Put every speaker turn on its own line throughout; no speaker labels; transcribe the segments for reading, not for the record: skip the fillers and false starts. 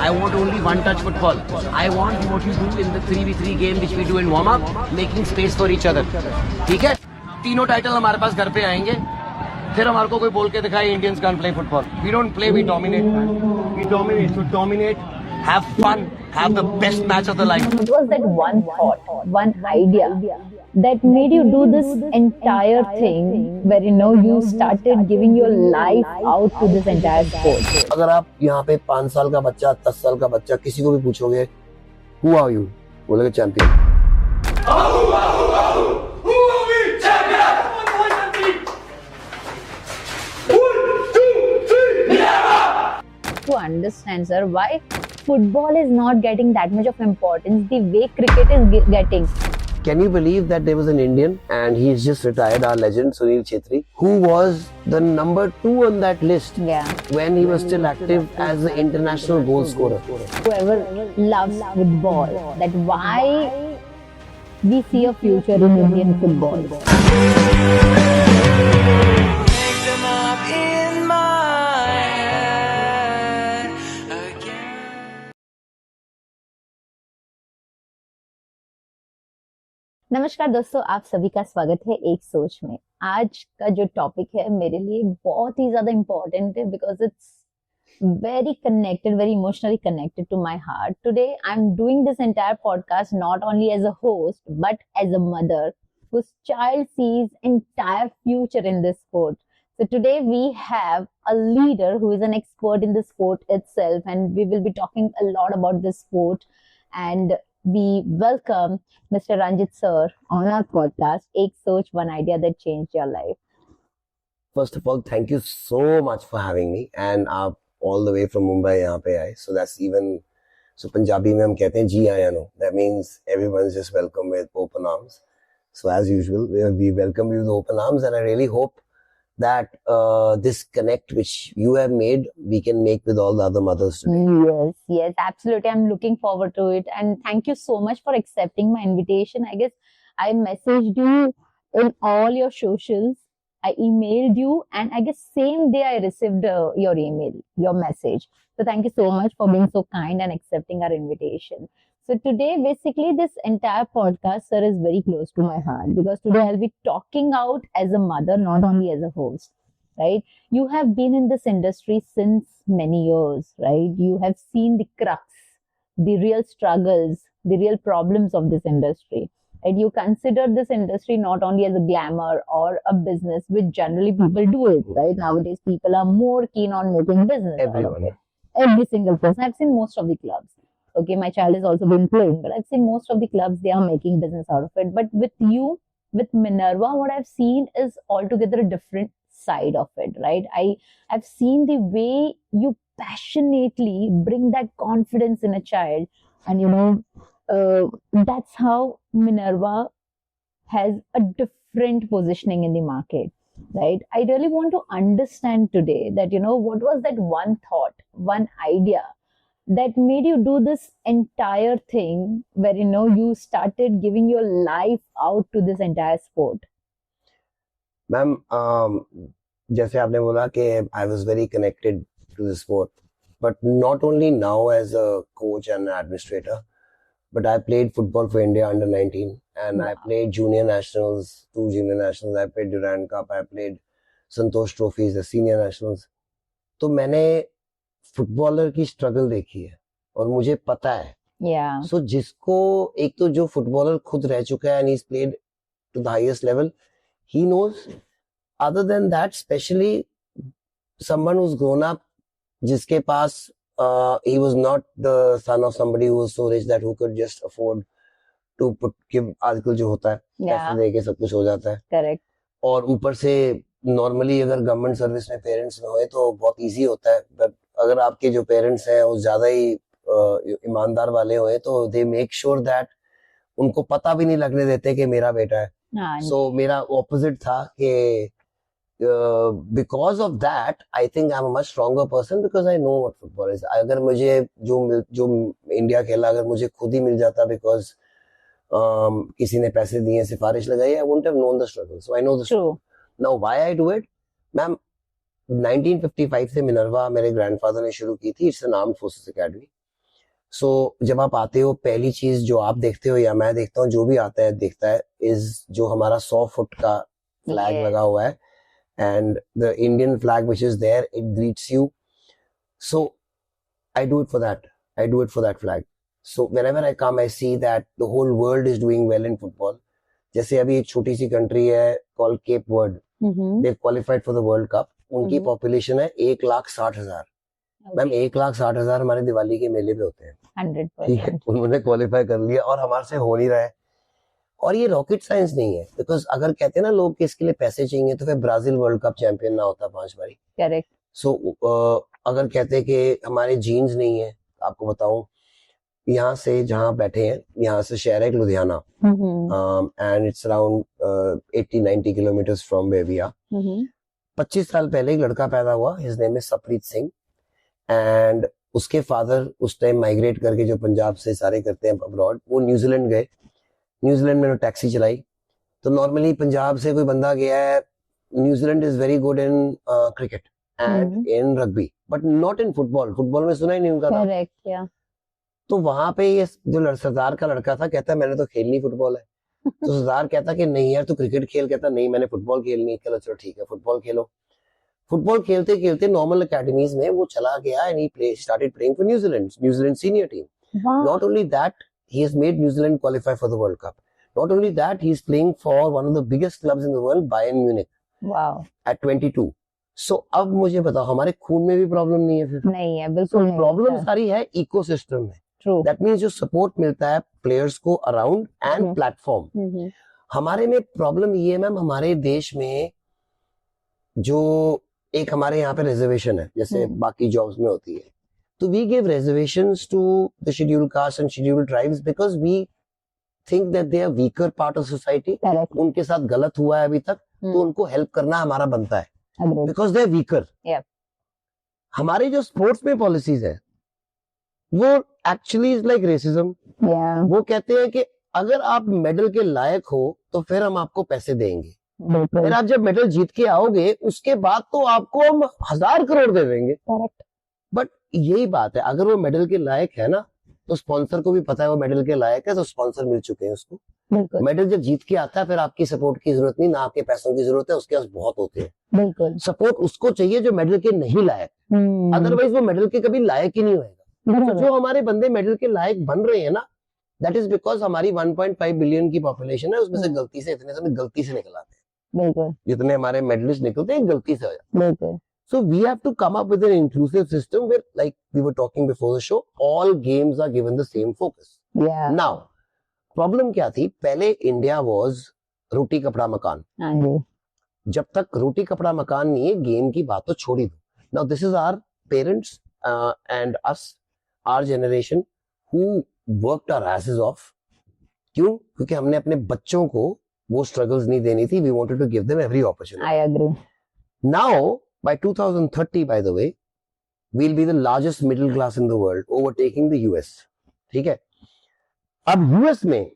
I want only one-touch football. I want what you do in the 3v3 game which we do in warm-up, making space for each other. ठीक है? तीनों title हमारे पास घर पे आएंगे. फिर हमारे को कोई बोल के दिखाए Indians can't play football. We don't play, we dominate. We dominate. So dominate, have fun, have the best match of the life.
What was that one thought, one idea that made you do this entire thing where you started giving your life out to this entire sport?
अगर आप यहाँ पे 5 साल का बच्चा, 10 साल का बच्चा किसी को भी पूछोगे, who are you? बोलेगा champion.
To understand, sir, why football is not getting that much of importance the way cricket is getting.
Can you believe that there was an Indian and he's just retired, our legend Sunil Chhetri, who was the number 2 on that list when he was still active as the international goal scorer.
Whoever loves football, that why we see a future in Indian football. नमस्कार दोस्तों, आप सभी का स्वागत है एक सोच में। आज का जो टॉपिक है मेरे लिए बहुत ही ज्यादा इम्पोर्टेंट है because it's very connected, very emotionally connected to my heart. Today I'm doing this entire podcast not only as a host but as a mother whose child sees entire future in this sport. So today we have a leader who is an expert in the sport itself, and we will be talking a lot about this sport. And we welcome Mr. Ranjit sir on our podcast, Ek Soch, One Idea That Changed Your Life.
First of all, thank you so much for having me, and आप all the way from Mumbai यहाँ पे आए. So that's even, so Punjabi में हम कहते हैं जी आया no. That means everyone's just welcome with open arms. So as usual, we welcome you with open arms, and I really hope that this connect which you have made, we can make with all the other mothers today.
Yes, absolutely. I'm looking forward to it. And thank you so much for accepting my invitation. I guess I messaged you in all your socials. I emailed you, and I guess same day I received your email, your message. So thank you so much for being so kind and accepting our invitation. So today, basically, this entire podcast, sir, is very close to my heart because today I'll be talking out as a mother, not only as a host, right? You have been in this industry since many years, right? You have seen the crux, the real struggles, the real problems of this industry. And you consider this industry not only as a glamour or a business, which generally people do it, right? Nowadays, people are more keen on making business.
Everyone.
Every single person. I've seen most of the clubs. Okay, my child has also been playing, but I've seen most of the clubs, they are making business out of it. But with you, with Minerva, what I've seen is altogether a different side of it, right? I've seen the way you passionately bring that confidence in a child, and that's how Minerva has a different positioning in the market, right? I really want to understand today that, what was that one thought, one idea that made you do this entire thing where, you started giving your life out to this entire sport?
Ma'am, जैसे आपने बोला कि I was very connected to the sport, but not only now as a coach and an administrator, but I played football for India under 19, and I played junior nationals, 2 junior nationals. I played Durand Cup. I played Santosh Trophies, the senior nationals. तो मैंने footballer की struggle देखी है और मुझे पता है. So जिसको एक तो जो फुटबॉलर खुद रह चुका है and he's played to the highest level, he knows. Other than that, especially someone who's grown up, जिसके पास he was not the son of somebody who was so rich that who could just afford to give. आजकल जो होता है पैसे देके सब कुछ हो जाता है.
Correct.
और ऊपर से नॉर्मली अगर गवर्नमेंट सर्विस में पेरेंट्स में होए तो बहुत इजी होता है, बट अगर आपके जो पेरेंट्स हैं वो ज्यादा ही ईमानदार वाले होए तो दे मेक श्योर दैट उनको पता भी नहीं लगने देते कि मेरा बेटा है. सो मेरा ऑपोजिट था कि because of that, I think I'm a much stronger person because I know what football is. अगर मुझे जो इंडिया खेला अगर मुझे खुद ही मिल जाता because किसी ने पैसे दिए सिफारिश लगाई, I wouldn't have known the struggle. So I know the struggle. Now why I do it, ma'am, 1955 से मिनर्वा मेरे ग्रैंडफादर ने शुरू की थी. It's an armed forces academy. So जब आप आते हो, पहली चीज जो आप देखते हो या मैं देखता हूँ, जो भी आता है देखता है, इज जो हमारा 100 फुट का फ्लैग
Yes.
लगा हुआ है, and the Indian flag which is there, it greets you. So I do it for that. I do it for that flag. So whenever I come, I see that the whole world is doing well in football. जैसे अभी एक छोटी सी country है called Cape Verde. They've qualified for the World Cup. उनकी population है 1,60,000. Ma'am 1,60,000 हमारे दिवाली के मेले पे होते हैं.
100%.
उन्होंने क्वालिफाई कर लिया और हमारे से हो नहीं रहा है. और ये रॉकेट साइंस नहीं है, बिकॉज अगर कहते हैं ना लोग कि इसके लिए पैसे चाहिए, तो फिर ब्राजील वर्ल्ड कप चैंपियन ना होता 5 बारी.
करेक्ट.
सो अगर कहते हैं कि हमारे जीन्स नहीं है, आपको बताऊं, यहाँ से जहाँ बैठे हैं, यहाँ से शहर है Ludhiana, and it's around 80-90 kilometre from where we are. 25 साल पहले एक लड़का पैदा हुआ, his name is Sapreet Singh, and उसके फादर उस टाइम माइग्रेट करके जो पंजाब से सारे करते हैं अब्रॉड, वो न्यूजीलैंड गए. न्यूजीलैंड में टैक्सी चलाई. तो नॉर्मली पंजाब से कोई बंदा गया है, New Zealand is very good in cricket and in rugby, but not in football. Football में सुना ही नहीं उनका नाम.
करेक्ट. या
तो वहां पे ये जो सरदार का लड़का था, कहता है मैंने तो खेलनी फुटबॉल है. तो सरदार कहता कि नहीं यार तू क्रिकेट खेल. कहता नहीं मैंने फुटबॉल खेलनी है. चलो चलो ठीक है फुटबॉल खेलो. फुटबॉल खेलते खेलते नॉर्मल एकेडमीज में वो चला गया and he started playing for New Zealand senior team. Not only that, he has made New Zealand qualify for the World Cup. Not only that, he is playing for one of the biggest clubs in the world, Bayern Munich.
Wow.
At 22. So अब मुझे बताओ हमारे खून में भी problem नहीं है फिर?
नहीं है, बिल्कुल नहीं.
प्रॉब्लम सारी है इकोसिस्टम में.
True.
That means जो सपोर्ट मिलता है प्लेयर्स को अराउंड एंड प्लेटफॉर्म. हमारे में प्रॉब्लम ये है मैम, हमारे देश में जो एक हमारे यहाँ पे रिजर्वेशन है, जैसे बाकी जॉब्स में होती है, तो we give reservations to the scheduled castes and scheduled tribes because we think that they are weaker part of society.
Correct.
उनके साथ गलत हुआ है अभी तक, तो उनको हेल्प करना हमारा बनता है.
Agreed.
Because they are weaker.
Yeah.
हमारे जो स्पोर्ट्स में पॉलिसीज है वो एक्चुअली इज लाइक रेसिज्म. वो कहते हैं कि अगर आप मेडल के लायक हो तो फिर हम आपको पैसे देंगे. फिर आप जब मेडल जीत के आओगे उसके बाद तो आपको हम 1,000 करोड़ दे देंगे.
करेक्ट.
बट यही बात है, अगर वो मेडल के लायक है ना, तो स्पॉन्सर को भी पता है वो मेडल के लायक है, तो स्पॉन्सर मिल चुके हैं उसको. मेडल जब जीत के आता है फिर आपकी सपोर्ट की जरूरत नहीं, ना आपके पैसों की जरूरत है, उसके पास बहुत होते हैं.
बिल्कुल.
सपोर्ट उसको चाहिए जो मेडल के नहीं लायक, अदरवाइज वो मेडल के कभी लायक ही नहीं होगा. तो जो हमारे बंदे मेडल के लायक बन रहे हैं ना, दैट इज बिकॉज हमारी 1.5 बिलियन की पॉपुलेशन है, उसमें से गलती से इतने समय गलती से निकल आते हैं.
बिल्कुल.
जितने हमारे मेडलिस्ट निकलते हैं गलती से हो जाते हैं.
बिल्कुल.
So we have to come up with an inclusive system where, like we were talking before the show, all games are given the same focus.
Yeah.
Now, problem क्या थी? पहले India was रोटी कपड़ा मकान. जब तक रोटी कपड़ा मकान नहीं है, गेम की बात तो छोड़ ही दो. Now this is our parents and us, our generation who worked our asses off. क्यों? क्योंकि हमने अपने बच्चों को वो struggles नहीं देनी थी. We wanted to give them every opportunity.
I agree.
Now, by 2030, by the way, we'll be the largest middle class in the world, overtaking the US. ठीक है? अब US में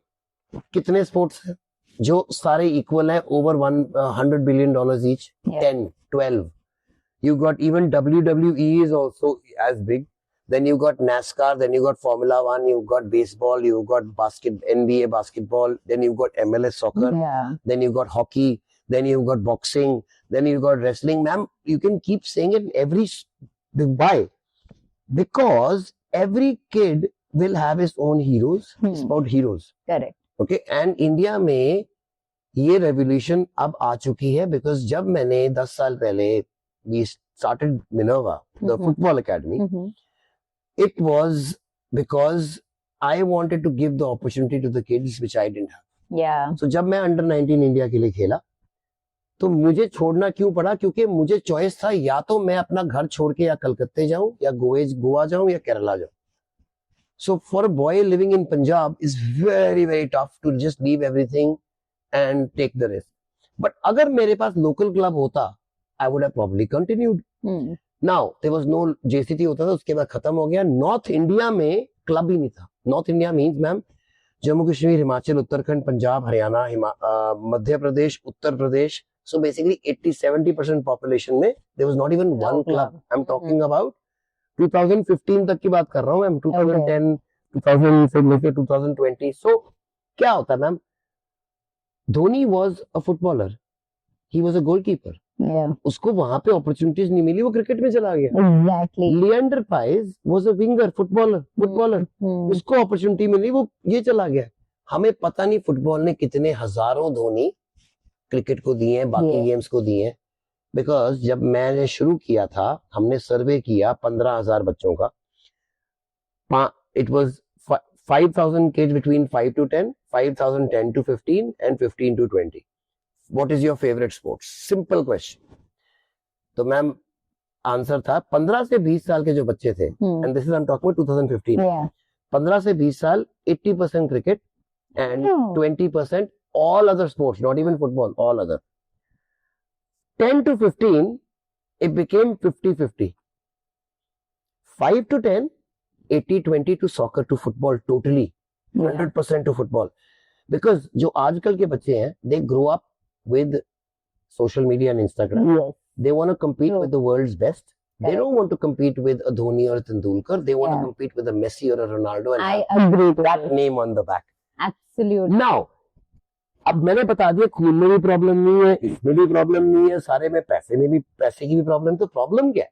कितने स्पोर्ट्स हैं जो सारे इक्वल है, over $100 billion each?
Yeah.
10, 12. You got even WWE is also as big. Then you got NASCAR, then you got Formula One, you got baseball, you got NBA basketball, then you got MLS soccer, then you got hockey, then you've got boxing, then you've got wrestling. Ma'am, you can keep saying it every... Why? Because every kid will have his own heroes. It's about heroes.
Correct.
Okay, and India में ये revolution अब आ चुकी है, because जब मैंने 10 साल पहले we started Minerva, the football academy, it was because I wanted to give the opportunity to the kids which I didn't have.
Yeah.
So जब मैं under 19 इंडिया के लिए खेला, तो मुझे छोड़ना क्यों पड़ा? क्योंकि मुझे चॉइस था, या तो मैं अपना घर छोड़ के या कलकत्ते जाऊं, या गोवा जाऊं, या केरला जाऊं. So for a boy living in Punjab is very very tough to just leave everything and take the risk. But अगर मेरे पास local club होता, I would have probably continued. Now there was no JCT होता था, उसके बाद खत्म हो गया. North India में club ही नहीं था. North India means ma'am Jammu Kashmir, Himachal, Uttarakhand, Punjab, Haryana, Madhya Pradesh, Uttar Pradesh. So basically 80-70% population में there was not even one club. I'm talking about 2015 तक की बात कर रहा हूँ मैम, 2010, 2000 से लेके 2020. सो क्या होता है ma'am, Dhoni was a footballer, he was a goalkeeper.
Yeah.
उसको वहां पे अपॉर्चुनिटीज नहीं मिली, वो क्रिकेट में चला गया.
Exactly.
Leander price was a winger, footballer. उसको अपॉर्चुनिटी मिली, वो ये चला गया. हमें पता नहीं फुटबॉल ने कितने हजारों धोनी क्रिकेट को दिए हैं, बाकी गेम्स को दिए हैं. बिकॉज जब मैंने शुरू किया था, हमने सर्वे किया 15,000 बच्चों का. It was 5,000 kids between 5 to 10, 5,000 10 to 15 and 15 to 20. What is your favorite sport? Simple question. तो मैम आंसर था 15 से 20 साल के जो बच्चे थे, and this is I'm talking about 2015. 15 से 20 साल 80% cricket and 20% all other sports, not even football, all other. 10 to 15 it became 50-50. 5 to 10 80-20 to soccer, to football, totally 100% to football. Because जो आजकल के बच्चे हैं, they grow up with social media and Instagram. They want to compete with the world's best. They don't want to compete with a Dhoni or a Tendulkar. They want to compete with a Messi or a Ronaldo and
I agree to
that name on the back.
Absolutely.
Now, अब मैंने बता दिया खून में भी problem नहीं है, इसमें भी प्रॉब्लम नहीं है, सारे में पैसे की भी प्रॉब्लम. तो प्रॉब्लम क्या है?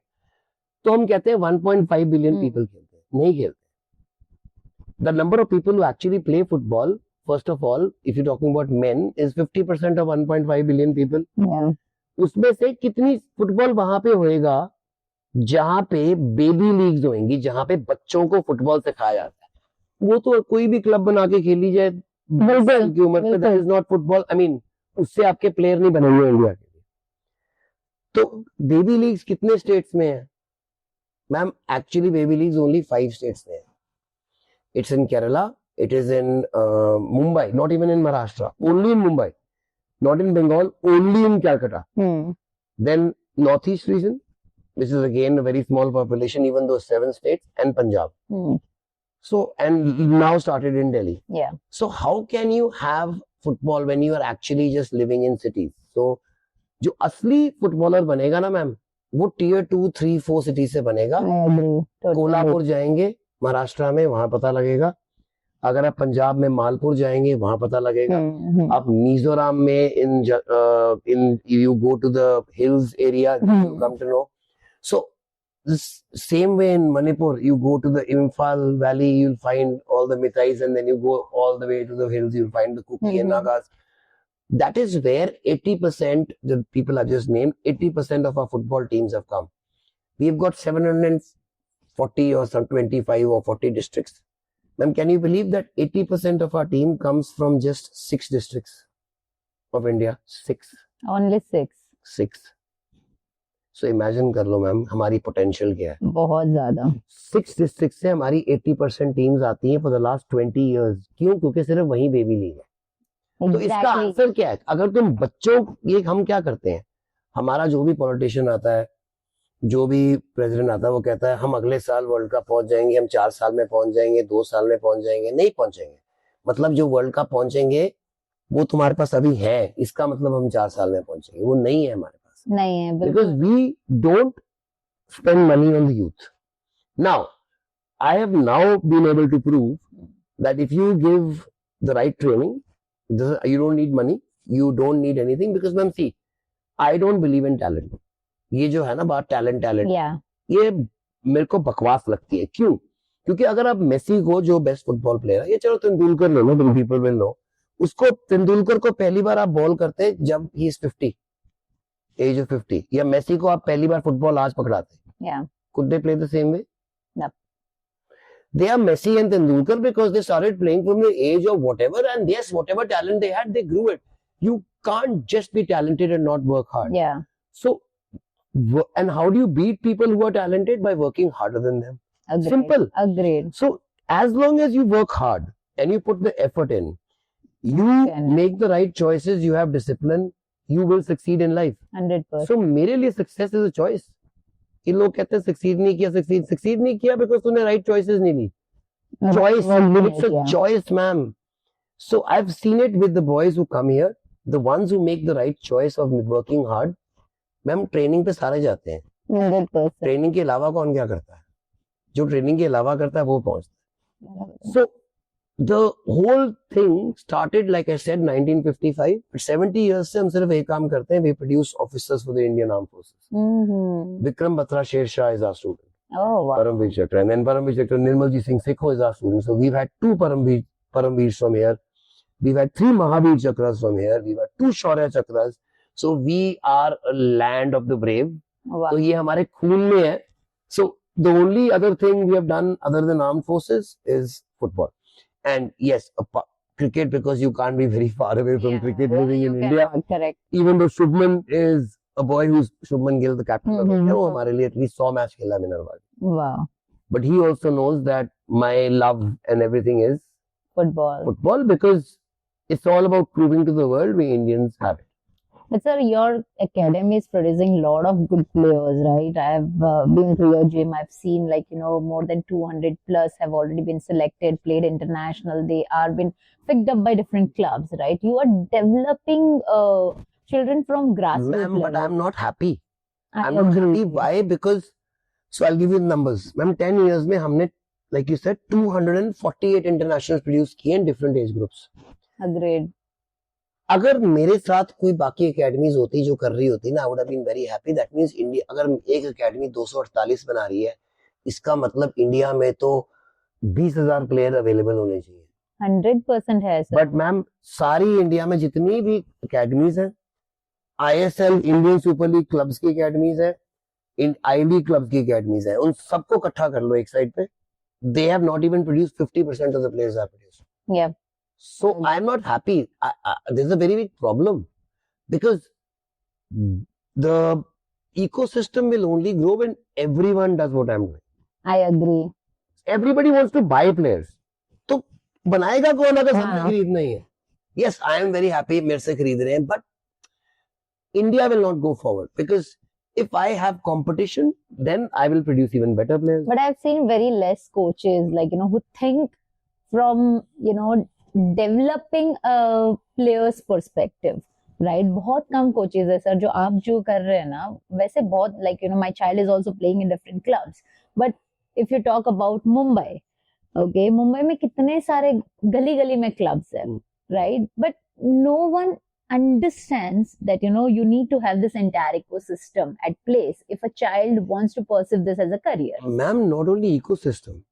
तो हम कहते हैं 1.5 बिलियन पीपल खेलते हैं, नहीं खेलते. The number of people who actually play football, first of all, if you're talking about men, is 50% of 1.5 billion people. उसमें से कितनी फुटबॉल वहां पे होएगा जहां पे बेबी लीग्स होंगी, जहां पे बच्चों को फुटबॉल सिखाया जाता है. वो तो कोई भी क्लब बना के खेली जाए की उम्र पे, that is not football. I mean उससे आपके प्लेयर नहीं बनेंगे इंडिया के लिए. तो बेबी लीग्स कितने स्टेट्स में है ma'am? Actually baby leagues only 5 states में है. It's in Kerala, it is in Mumbai, not even in Maharashtra, only in Mumbai. Not in Bengal, only in Calcutta. Then Northeast region, which is again a very small population, even though 7 states, and Punjab. So, and now started in Delhi. So how can you have football when you are actually just living in cities? So, जो असली footballer बनेगा ना ma'am, वो tier 2, 3, 4 cities से बनेगा. कोल्हापुर जाएंगे महाराष्ट्र में, वहां पता लगेगा. अगर आप पंजाब में मालपुर जाएंगे, वहां पता लगेगा. आप मिजोरम में in you go to the hills area, you come to know. So this same way in Manipur, you go to the Imphal Valley, you'll find all the Mithais, and then you go all the way to the hills, you'll find the Kuki and Nagas. That is where 80%, the people I've just named, 80% of our football teams have come. We've got 740 or some 25 or 40 districts. Ma'am, can you believe that 80% of our team comes from just 6 districts of India? 6.
Only 6.
6. So imagine कर लो ma'am हमारी potential क्या है.
बहुत ज्यादा.
6 districts से हमारी 80% teams आती हैं for the last 20 years. क्यों? क्योंकि सिर्फ वहीं बेबी लीग है. तो इसका आंसर क्या है? अगर तुम बच्चों, ये हम क्या करते हैं, हमारा जो भी पॉलिटिशियन आता है, जो भी प्रेसिडेंट आता है, वो कहता है हम अगले साल वर्ल्ड कप पहुंच जाएंगे, हम 4 साल में पहुंच जाएंगे, 2 साल में पहुंच जाएंगे. नहीं पहुंचेंगे. मतलब जो वर्ल्ड कप पहुंचेंगे वो तुम्हारे पास अभी है, इसका मतलब हम 4 साल में पहुंचेंगे, वो नहीं है हमारे पास.
नहीं है.
Because we don't spend money on the youth. Now I have now been able to prove that if you give the right training, you don't need money, you don't need anything, because ma'am see, I don't believe in talent. ये जो है ना बात talent, ये मेरे को बकवास लगती है. क्यों? क्योंकि अगर आप मेसी को, जो बेस्ट फुटबॉल प्लेयर है, ये चलो तेंदुलकर ले लो, पीपल विल नो, उसको तेंदुलकर को पहली बार आप बॉल करते हैं जब ही इज 50, एज ऑफ 50, या मेसी को आप पहली बार फुटबॉल आज पकड़ाते हैं. Could they play the same way?
No.
They are Messi and Tendulkar because they started playing from the age of whatever, and yes, whatever talent they had, they grew it. You can't just be talented and not work hard. So, and how do you beat people who are talented? By working harder than them.
Agreed.
Simple.
Agreed.
So, as long as you work hard and you put the effort in, you make the right choices, you have discipline, you will succeed in life.
100%.
So, मेरे लिए success is a choice. ये लोग कहते हैं succeed नहीं किया, succeed नहीं किया because तूने right choices नहीं ली. Choice, it's a choice, ma'am. So I've seen it with the boys who come here, the ones who make the right choice of working hard. Ma'am training पे सारे जाते हैं.
100%.
Training के अलावा कौन क्या करता है? जो ट्रेनिंग के अलावा करता है वो पहुंचता है. So the whole thing started, like I said, 1955. But 70 years से हम सिर्फ एक काम करते हैं. We produce officers for the Indian Armed Forces. Vikram Batra Sher Shah is our student.
Oh, wow.
Paramveer Chakra. And then Paramveer Chakra, Nirmalji Singh Sikho is our student. So we've had 2 Paramveers from here. We've had 3 Mahavir Chakras from here. We've had 2 Shaurya Chakras. So we are a land of the brave.
Wow.
तो ये हमारे खून में है. So the only other thing we have done other than armed forces is football. And yes, cricket, because you can't be very far away from cricket living in India.
Correct.
Even though Shubman is a boy who's Shubman Gill, the captain of India, वो हमारे लिए at least 100 match खेला है Minerva.
Wow.
But he also knows that my love and everything is
Football.
Because it's all about proving to the world we Indians have it.
But sir, your academy is producing a lot of good players, right? I have been to your gym. I've seen more than 200 plus have already been selected, played international. They are been picked up by different clubs, right? You are developing children from grassroots
Ma'am, but
level.
I'm not happy.
I
I'm not
agree.
happy. Why? Because, so I'll give you the numbers. Ma'am, 10 years में हमने, like you said, 248 internationals produced किए in different age groups.
Agreed.
अगर मेरे साथ कोई बाकी academies होती जो कर रही होती ना, I would have been very happy. That means India, अगर एक एकेडमी 248 बना रही है, इसका मतलब इंडिया में तो 20,000 प्लेयर अवेलेबल होने चाहिए.
100% है सर.
बट मैम, सारी इंडिया में जितनी भी एकेडमीज हैं, ISL Indian super league clubs की एकेडमीज है, IB क्लब्स की एकेडमीज है, उन सबको इकट्ठा कर लो एक साइड पे. They have not even produced 50% of the players are produced.
Yeah.
So I'm not happy. There's a very big problem because the ecosystem will only grow when everyone does what I'm doing.
I agree.
Everybody wants to buy players. तो बनाएगा कौन अगर सबने खरीदना ही है? Yes, I am very happy मेरे से खरीद रहे हैं, but India will not go forward because if I have competition, then I will produce even better players.
But I've seen very less coaches who think from developing a player's perspective, right? बहुत कम coaches है sir जो आप जो कर रहे हैं ना, वैसे बहुत my child is also playing in different clubs, but if you talk about Mumbai, okay, Mumbai में कितने सारे गली गली में clubs है, right? But no one understands that you need to have this entire ecosystem at place if a child wants to pursue this as a career.
Ma'am, not only ecosystem,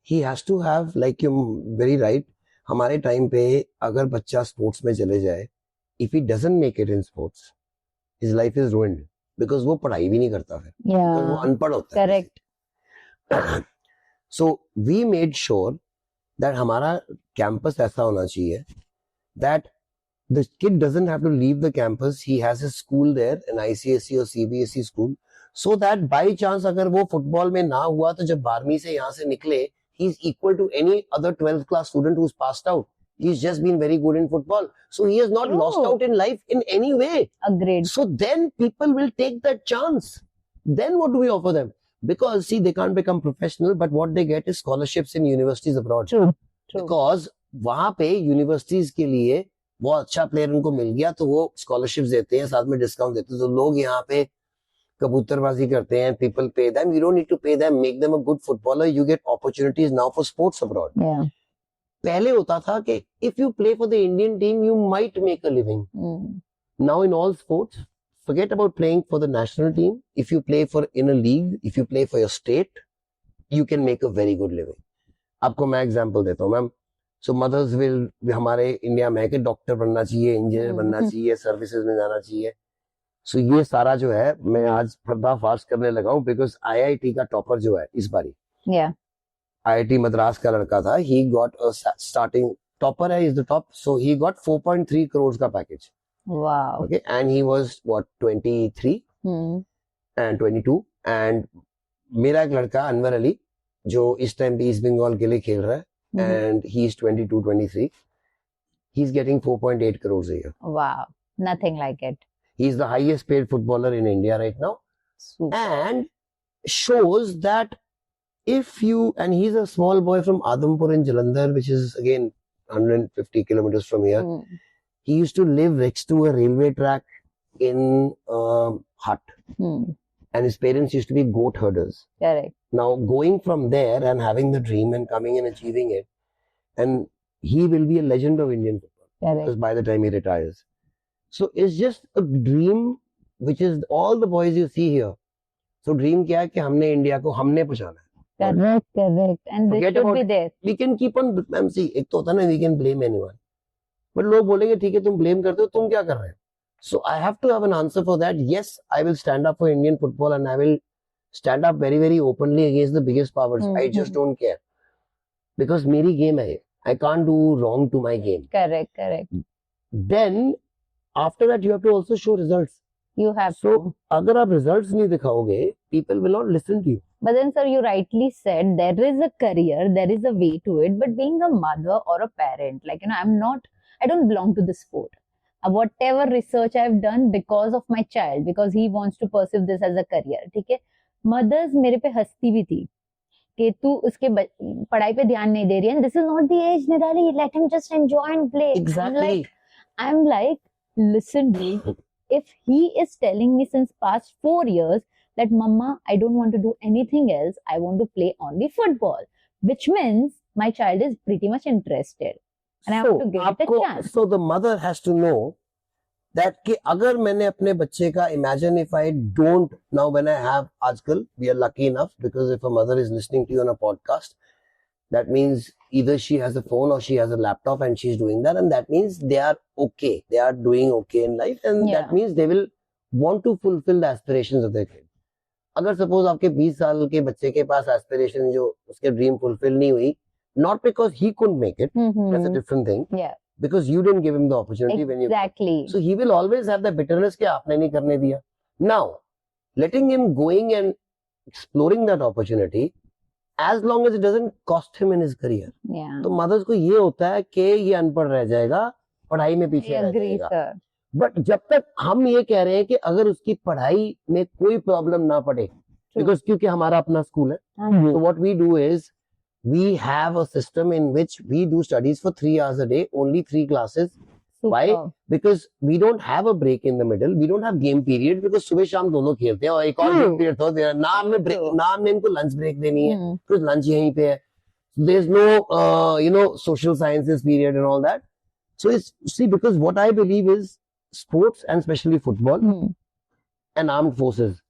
he has to have, like you're very right, हमारे time पे अगर बच्चा sports में चले जाए, if he doesn't make it in sports, his life is ruined because वो पढ़ाई भी नहीं करता फिर, वो अनपढ़ होता है.
Correct.
So we made sure that हमारा कैंपस ऐसा होना चाहिए that the kid doesn't have to leave the campus. He has a school there, an ICSE or CBSE school, so that by chance अगर वो फुटबॉल में ना हुआ तो जब 12वीं से यहाँ से निकले, he's equal to any other 12th class student who's passed out. He's just been very good in football. So he has not lost out in life in any way.
Agreed.
So then people will take that chance. Then what do we offer them? Because see, they can't become professional, but what they get is scholarships in universities abroad.
True.
Because वहाँ पे universities के लिए वो अच्छा player उनको मिल गया तो वो scholarships देते हैं, साथ में डिस्काउंट देते हैं. तो लोग यहाँ पे कबूतरबाजी करते हैं. People pay them. You don't need to pay them. Make them a good footballer. You get opportunities now for sports abroad.
Yeah.
पहले होता था कि if you play for the Indian team, you might make a living. Now in all sports, forget about playing for the national team. If you play in a league, if you play for your state, you can make a very good living. आपको मैं example देता हूँ ma'am. So mothers will हमारे India में है कि doctor बनना चाहिए, इंजीनियर बनना चाहिए, सर्विसेज में जाना चाहिए. So ये सारा जो है मैं आज पर्दाफाश करने लगा हूँ because IIT का टॉपर जो है इस बारी,
yeah,
IIT मद्रास का लड़का था. He got a starting topper है, is the top. So he got 4.3 crores का package.
Wow.
Okay, and he was what 23 and 22. And मेरा एक लड़का अनवर अली जो इस टाइम पे ईस्ट बंगाल के लिए खेल रहा है, and he is 22, 23. He's getting 4.8 crores a year.
Wow, nothing like it.
He's the highest paid footballer in India right now.
Super.
And shows that if you, and he's a small boy from Adampur in Jalandhar, which is again 150 kilometers from here. He used to live next to a railway track in Hut. And his parents used to be goat herders.
Correct.
Now, going from there and having the dream and coming and achieving it, and he will be a legend of Indian football
Correct.
because by the time he retires. So it's just a dream, which is all the boys you see here. So dream क्या है कि हमने India को हमने पहुंचाना है.
Correct, correct. And this
Forget
should be
about-
there.
We can keep on, ma'am see एक तो होता है ना, we can blame anyone. But लोग बोलेंगे ठीक है तुम blame करते हो, तुम क्या कर रहे हो? So I have to have an answer for that. Yes, I will stand up for Indian football and I will stand up very, very openly against the biggest powers. I just don't care. Because मेरी game है. I can't do wrong to my game.
Correct, correct.
Then, after that, you have to also show results.
You have
So,
to.
अगर आप results नहीं दिखाओगे, people will not listen to you.
But then, sir, you rightly said there is a career, there is a way to it. But being a mother or a parent, like, I don't belong to the sport. Whatever research I've done because of my child, because he wants to pursue this as a career, ठीक है? Mothers मेरे पे हंसती भी थी कि तू उसके पढ़ाई पे ध्यान नहीं दे रही है. And this is not the age, Nirali. Let him just enjoy and play.
Exactly.
I'm like, listen, dude, if he is telling me since past 4 years that, Mama, I don't want to do anything else, I want to play only football, which means my child is pretty much interested. And I have to give it a chance.
So the mother has to know that कि अगर मैंने अपने बच्चे का, imagine if I don't, now when I have, आजकल, we are lucky enough because if a mother is listening to you on a podcast, that means either she has a phone or she has a laptop and she's doing that, and that means they are okay. They are doing okay in life, and
Yeah.
that means they will want to fulfill the aspirations of their kid. अगर suppose आपके 20 साल के बच्चे के पास aspiration जो उसके dream fulfill नहीं हुई, not because he couldn't make it, that's a different thing,
Yeah,
because you didn't give him the opportunity when you.
exactly.
So he will always have the bitterness कि आपने नहीं करने दिया. Now, letting him going and exploring that opportunity, as long as it doesn't cost him in his career.
Yeah.
तो mothers को ये होता है कि ये अनपढ़ रह जाएगा, पढ़ाई में
I
पीछे रह
agree,
जाएगा.
sir.
बट जब तक हम ये कह रहे हैं कि अगर उसकी पढ़ाई में कोई प्रॉब्लम ना पड़े, बिकॉज क्योंकि हमारा अपना स्कूल है, so what we do is we have a system in which we do studies for 3 hours a day, only 3 classes. Why?
Superb.
Because we don't have a break in the middle, we don't have game period, because सुबह शाम दोनों खेलते हैं और एक और game period होता है, ना हमने break, ना हमने इनको lunch break देनी है, because lunch यहीं पे है. There's no social sciences period and all that. So it's, see, because what I believe is sports and especially football and armed forces,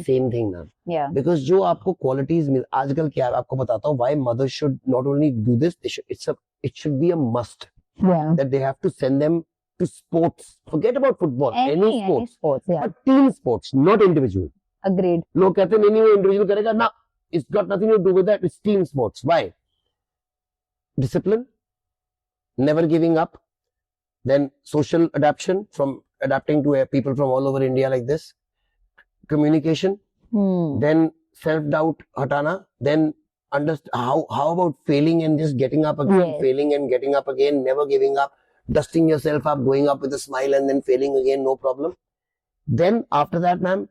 same thing now.
Yeah.
Because जो आपको qualities मिल, आजकल क्या है, आपको बताता हूँ, why mothers should not only do this, it should be a must
Yeah.
that they have to send them to sports. Forget about football, any
Any sports, yeah.
but team sports, not individual.
Agreed.
लोग कहते हैं नहीं वो individual करेगा ना, it's got nothing to do with that, it's team sports. Why? Discipline, never giving up, then social adapting to people from all over India like this, communication, then self-doubt hatana, then how about failing and just getting up again,
Yes.
failing and getting up again, never giving up, dusting yourself up, going up with a smile and then failing again, no problem. Then after that, ma'am,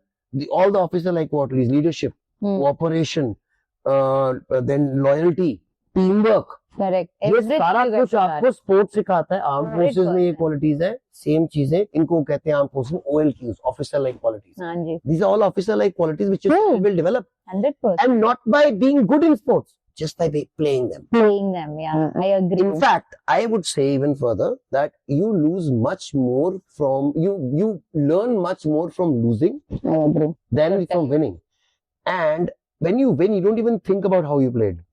all the officer-like qualities, leadership, cooperation, then loyalty, teamwork,
Correct.
ये
Everything
सारा
you get
कुछ
to learn.
आपको sports सिखाता है. Arm forces में ये
100%.
Qualities है, same चीजें, इनको कहते हैं arm forces OLQs, officer like qualities.
हाँ जी.
These are all officer like qualities which you will develop,
100%.
and not by being good in sports, just by playing them.
Playing them, yeah. I agree.
In fact, I would say even further that you lose much more from you learn much more from losing
I agree.
than from winning. And when you win, you don't even think about how you played.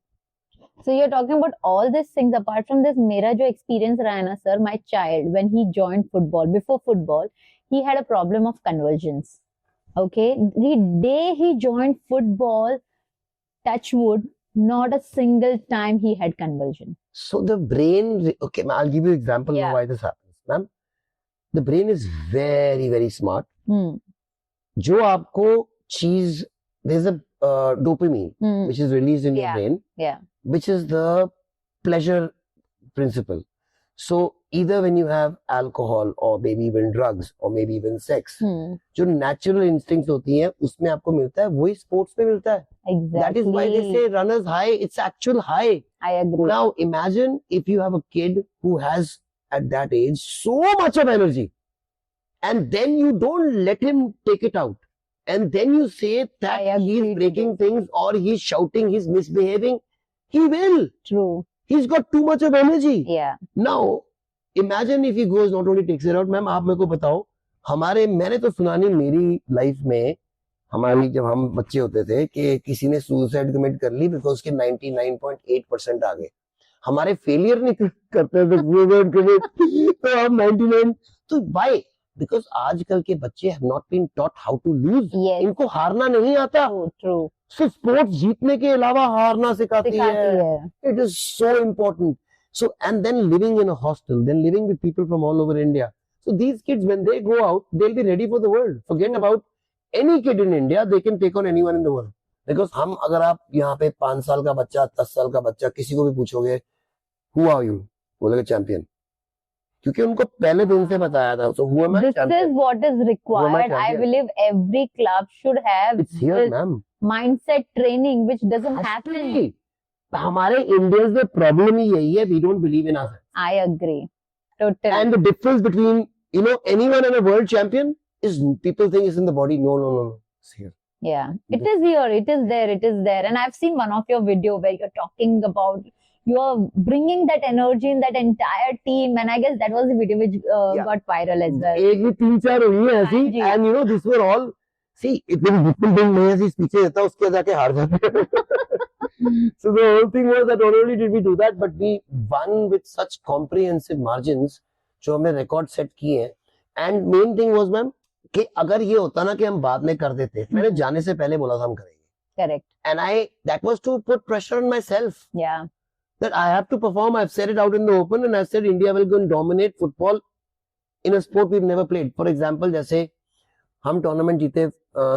So you're talking about all these things. Apart from this, मेरा जो experience रहा है ना, sir, my child, when he joined football, before football, he had a problem of convulsions. Okay, the day he joined football, touch wood, not a single time he had convulsion.
So the brain, okay, I'll give you an example
Yeah.
of why this happens, ma'am. The brain is very, very smart. जो आपको चीज, there's a dopamine which is released in your
Yeah.
brain,
Yeah.
which is the pleasure principle. So either when you have alcohol or maybe even drugs or maybe even sex, जो natural instincts होती हैं उसमें आपको मिलता है, वही sports में मिलता है.
Exactly.
That is why they say runner's high, it's actual high.
I agree.
Now imagine if you have a kid who has at that age so much of energy, and then you don't let him take it out, and then you say that
I agree
he's
to
breaking
this.
things or he's shouting, he's misbehaving, he will.
True.
He's got too much of energy.
Yeah.
Now, imagine if he goes not only takes it out, ma'am आप मेरे को बताओ, मैंने तो सुना नहीं मेरी life में, हमारी जब हम बच्चे होते थे कि किसी ने सुसाइड कमिट कर ली बिकॉज के 99.8% आ गए. हमारे फेलियर नहीं करते थे सुसाइड कमिट, तो हम 99. तो व्हाई? बिकॉज आजकल के बच्चे have not been taught how to lose.
Yes.
इनको हारना नहीं आता.
True. True.
सो स्पोर्ट्स जीतने के अलावा हारना सिखाती
सिखाती
है.
है.
It is so important. So, and then living in a hostel, then living with people from all over India. So these kids, when they go out, they'll be ready for the world. Forget about any kid in India, they can take on anyone in the world. Because हम अगर आप यहाँ पे 5 साल का बच्चा, 10 साल का बच्चा, किसी को भी पूछोगे, who are you? बोलेगा चैंपियन. क्योंकि उनको पहले दिन से बताया था. So who am I?
This
Champion.
is what is required. I
champion?
believe every club should have
It's here,
this
ma'am.
mindset training, which doesn't happen.
Absolutely. हमारे Indians में प्रॉब्लम ही यही है. We don't believe in ourselves.
I agree. Totally.
And the difference between, anyone and a world champion is people think it's in the body. No. It's here.
Yeah, it is here, it is there, it is there. And I've seen one of your video where you're talking about, you're bringing that energy in that entire team. And I guess that was the video which
Yeah.
got viral as well.
एक भी 3-4 हुई है ऐसी.
हाँ जी.
And these were all, see, इतनी बिल्कुल मैं ऐसी स्पीचें देता उसके जाके हार जाते. So the whole thing was that not only did we do that, but we won with such comprehensive margins जो हमने रिकॉर्ड सेट किए हैं. And main thing was ma'am कि अगर ये होता ना कि हम बाद में कर देते, मैंने जाने से पहले बोला था हम करेंगे.
Correct.
And that was to put pressure on myself.
Yeah.
That I have to perform. I've said it out in the open and I've said India will go and dominate football in a sport we've never played. For example, जैसे हम tournament जीते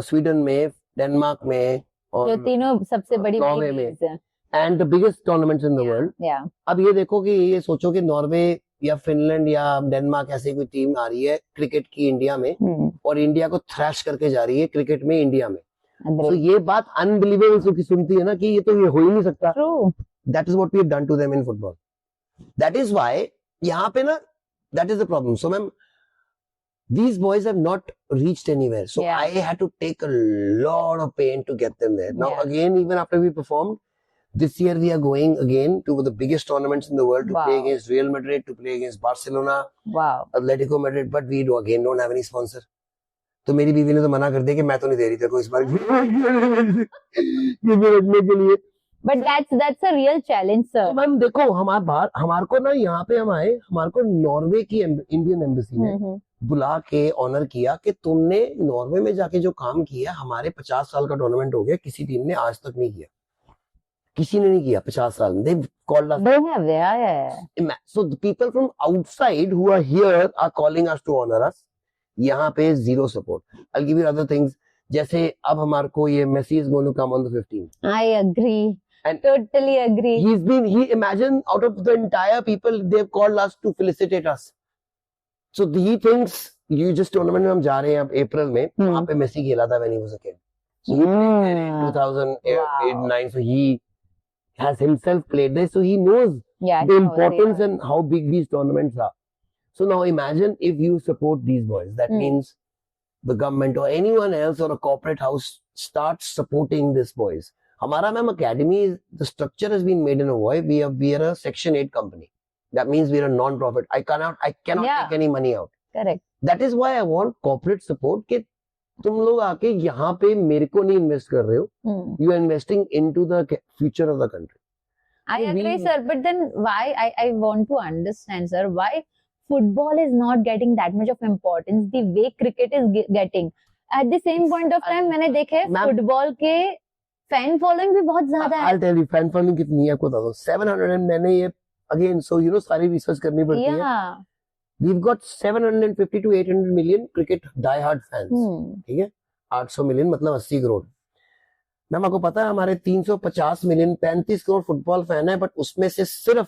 Sweden में, Denmark में
जो
और
तीनों सबसे बड़ी
नॉर्वे में.
leagues हैं.
And the biggest tournaments in the world.
Yeah.
अब ये देखो कि ये सोचो कि नॉर्वे या फिनलैंड या डेनमार्क ऐसी कोई टीम आ रही है क्रिकेट की इंडिया में और इंडिया को थ्रैश करके जा रही है क्रिकेट में इंडिया में. तो
Agree.
ये बात अनबिलीवेबल की सुनती है ना कि ये तो ये हो ही नहीं सकता.
True.
That is what we have done to them in football. That is why यहाँ पे ना, that is the problem. So ma'am, these boys have not reached anywhere. So
Yeah.
I had to take a lot of pain to get them there. Now
Yeah.
again, even after we performed, this year we are going again to the biggest tournaments in the world to
Wow.
play against Real Madrid, to play against Barcelona,
Wow.
Atletico Madrid, but we don't have any sponsor. तो मेरी बीवी ने तो मना कर दिया कि मैं तो नहीं दे रही तेरे को इस बार ये भी रखने के लिए.
But that's a real challenge,
तो
sir.
मैम देखो हमारे को ना यहाँ पे हम आए, हमारे को नॉर्वे की इंडियन एम्बेसी ने
Mhm.
बुला के ऑनर किया कि तुमने नॉर्वे में जाके जो काम किया, हमारे 50 साल का टूर्नामेंट हो गया, किसी टीम ने आज तक नहीं किया. किसी ने नहीं किया 50 साल. They called us.
They have, yeah.
So the people from outside who are here are calling us to honor us. यहाँ पे zero support. I'll give you other things. जैसे अब हमारे को ये Messi is going to come on the 15th.
I agree.
And
Totally agree.
imagine out of the entire people, they've called us to felicitate us. So he thinks, you just tournament में हम जा रहे हैं अब अप्रैल में, वहाँ पे Messi खेला था when he was a kid. So he played there in 2008-9, so he has himself played there, so he knows
Yeah.
the
he knows,
importance
yeah.
and how big these tournaments are. So now imagine if you support these boys, that means the government or anyone else or a corporate house starts supporting these boys. हमारा ma'am academy, the structure has been made in a way, we are a Section 8 company. That means we are a non-profit. I cannot
Yeah.
take any money out.
Correct.
That is why I want corporate support कि तुम लोग आके यहाँ पे मेरे को नहीं invest कर रहे हो. You are investing into the future of the country.
I
So
agree,
we-
sir. But then why, I want to understand, sir, why football is not getting that much of importance the way cricket is getting. At the same point of time, मैंने देखे
Ma'am-
football के fan following भी बहुत ज्यादा है.
I'll tell you, fan following कितनी है आपको बता दो. 700 and मैंने ये again, so सारी रिसर्च करनी पड़ती है.
Yeah.
We've got 750 to 800 million cricket die-hard fans. ठीक है, 800 मिलियन मतलब 80 करोड़. मैम आपको पता है हमारे 350 मिलियन 35 करोड़ फुटबॉल फैन है, बट उसमें से सिर्फ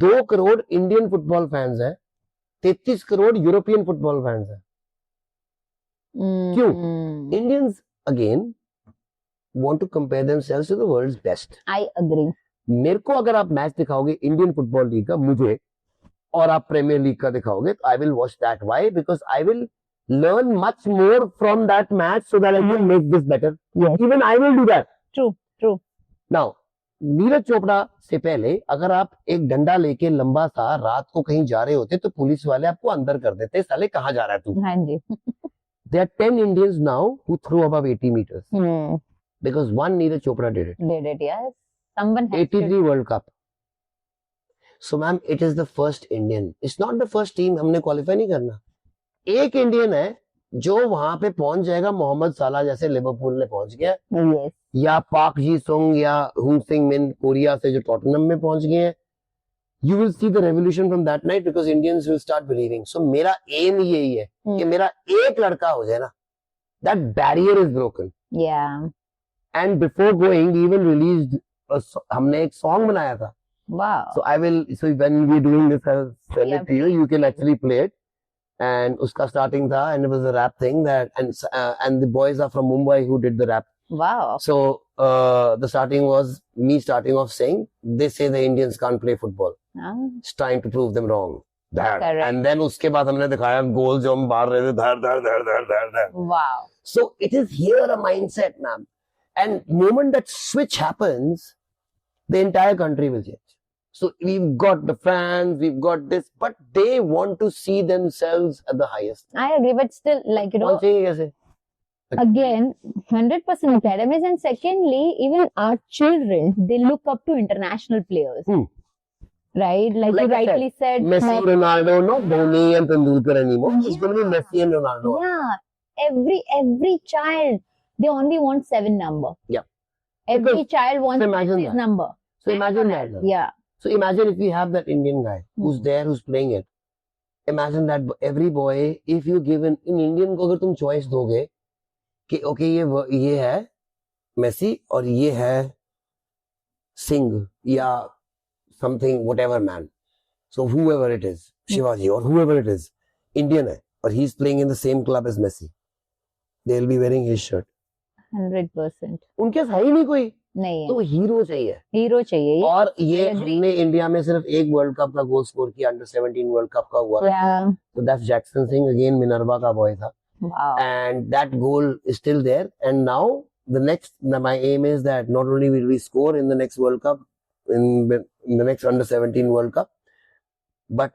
2 करोड़ इंडियन फुटबॉल फैंस है, 33 करोड़ यूरोपियन फुटबॉल फैंस है. क्यों? Indians again want to compare themselves to the world's best.
I agree.
मेरे को अगर आप मैच दिखाओगे इंडियन फुटबॉल लीग का मुझे, और आप प्रीमियर लीग का दिखाओगे, तो I will watch that. Why? Because I will learn much more from that match so that I can make this better.
Yes.
Even I will do that.
True.
Now, Neeraj Chopra से पहले अगर आप एक डंडा लेके लंबा सा रात को कहीं जा रहे होते तो पुलिस वाले आपको अंदर कर देते, साले कहाँ जा रहा है तू?
हाँ जी.
There are 10 Indians now who throw above 80 meters because one Neeraj Chopra did it.
Did it, yes. Someone has
83 World Cup. So ma'am, it is the first Indian. It's not the first team. हमने qualify नहीं करना. एक Indian है जो वहां पे पहुंच जाएगा, मोहम्मद साला जैसे लिवरपूल ने पहुंच गया,
Yes.
या पाक जी सोंग या हुन सिंह मिन कोरिया से जो टॉटनहम में पहुंच गए हैं. You will see the revolution from that night because Indians will start believing. So मेरा aim यही है कि मेरा एक लड़का हो जाए ना. That barrier is broken.
Yeah.
And before going, we even released हमने एक song बनाया था.
Wow.
So when we're doing this, I'll send
Yeah,
it to you. You can actually play it. And उसका starting था, and it was a rap thing that, and the boys are from Mumbai who did the rap.
Wow.
So the starting was me starting off saying, they say the Indians can't play football. It's time to prove them wrong. That.
Correct.
And then उसके बाद हमने दिखाया गोल जो हम मार रहे थे, धर.
Wow.
So it is here a mindset, ma'am. And moment that switch happens, the entire country will change. So we've got the fans, we've got this, but they want to see themselves at the highest.
I agree, but still, like, you know,
कौन चाहिए कैसे?
again, 100% academies, and secondly, even our children, they look up to international players. Right? Like you
Like I
rightly said.
Messi, Ronaldo, not Dhoni and Tendulkar anymore. It's going to be Messi and Ronaldo.
Yeah. Every child, they only want 7 number.
Yeah.
Every
Because-
child wants
so imagine
his
that.
number.
So imagine that.
Yeah.
So imagine if we have that Indian guy who's there, who's playing it. Imagine that every boy, if you give in Indian को अगर तुम choice दोगे कि okay ये है Messi और ये है Singh या something whatever man. So whoever it is, Shivaji or whoever it is, Indian है और he's playing in the same club as Messi. They'll be wearing his shirt.
100%.
उनके साथ ही नहीं कोई,
नहीं है.
तो हीरो चाहिए.
हीरो चाहिए.
और ये
I agree.
हमने इंडिया में सिर्फ एक वर्ल्ड कप का गोल स्कोर किया, अंडर 17 वर्ल्ड कप का हुआ.
Yeah.
So that's Jackson Singh, again Minerva का बॉय था.
Wow.
And that goal is still there. And now my aim is that not only will we score in the next World Cup, in the next under 17 World Cup, but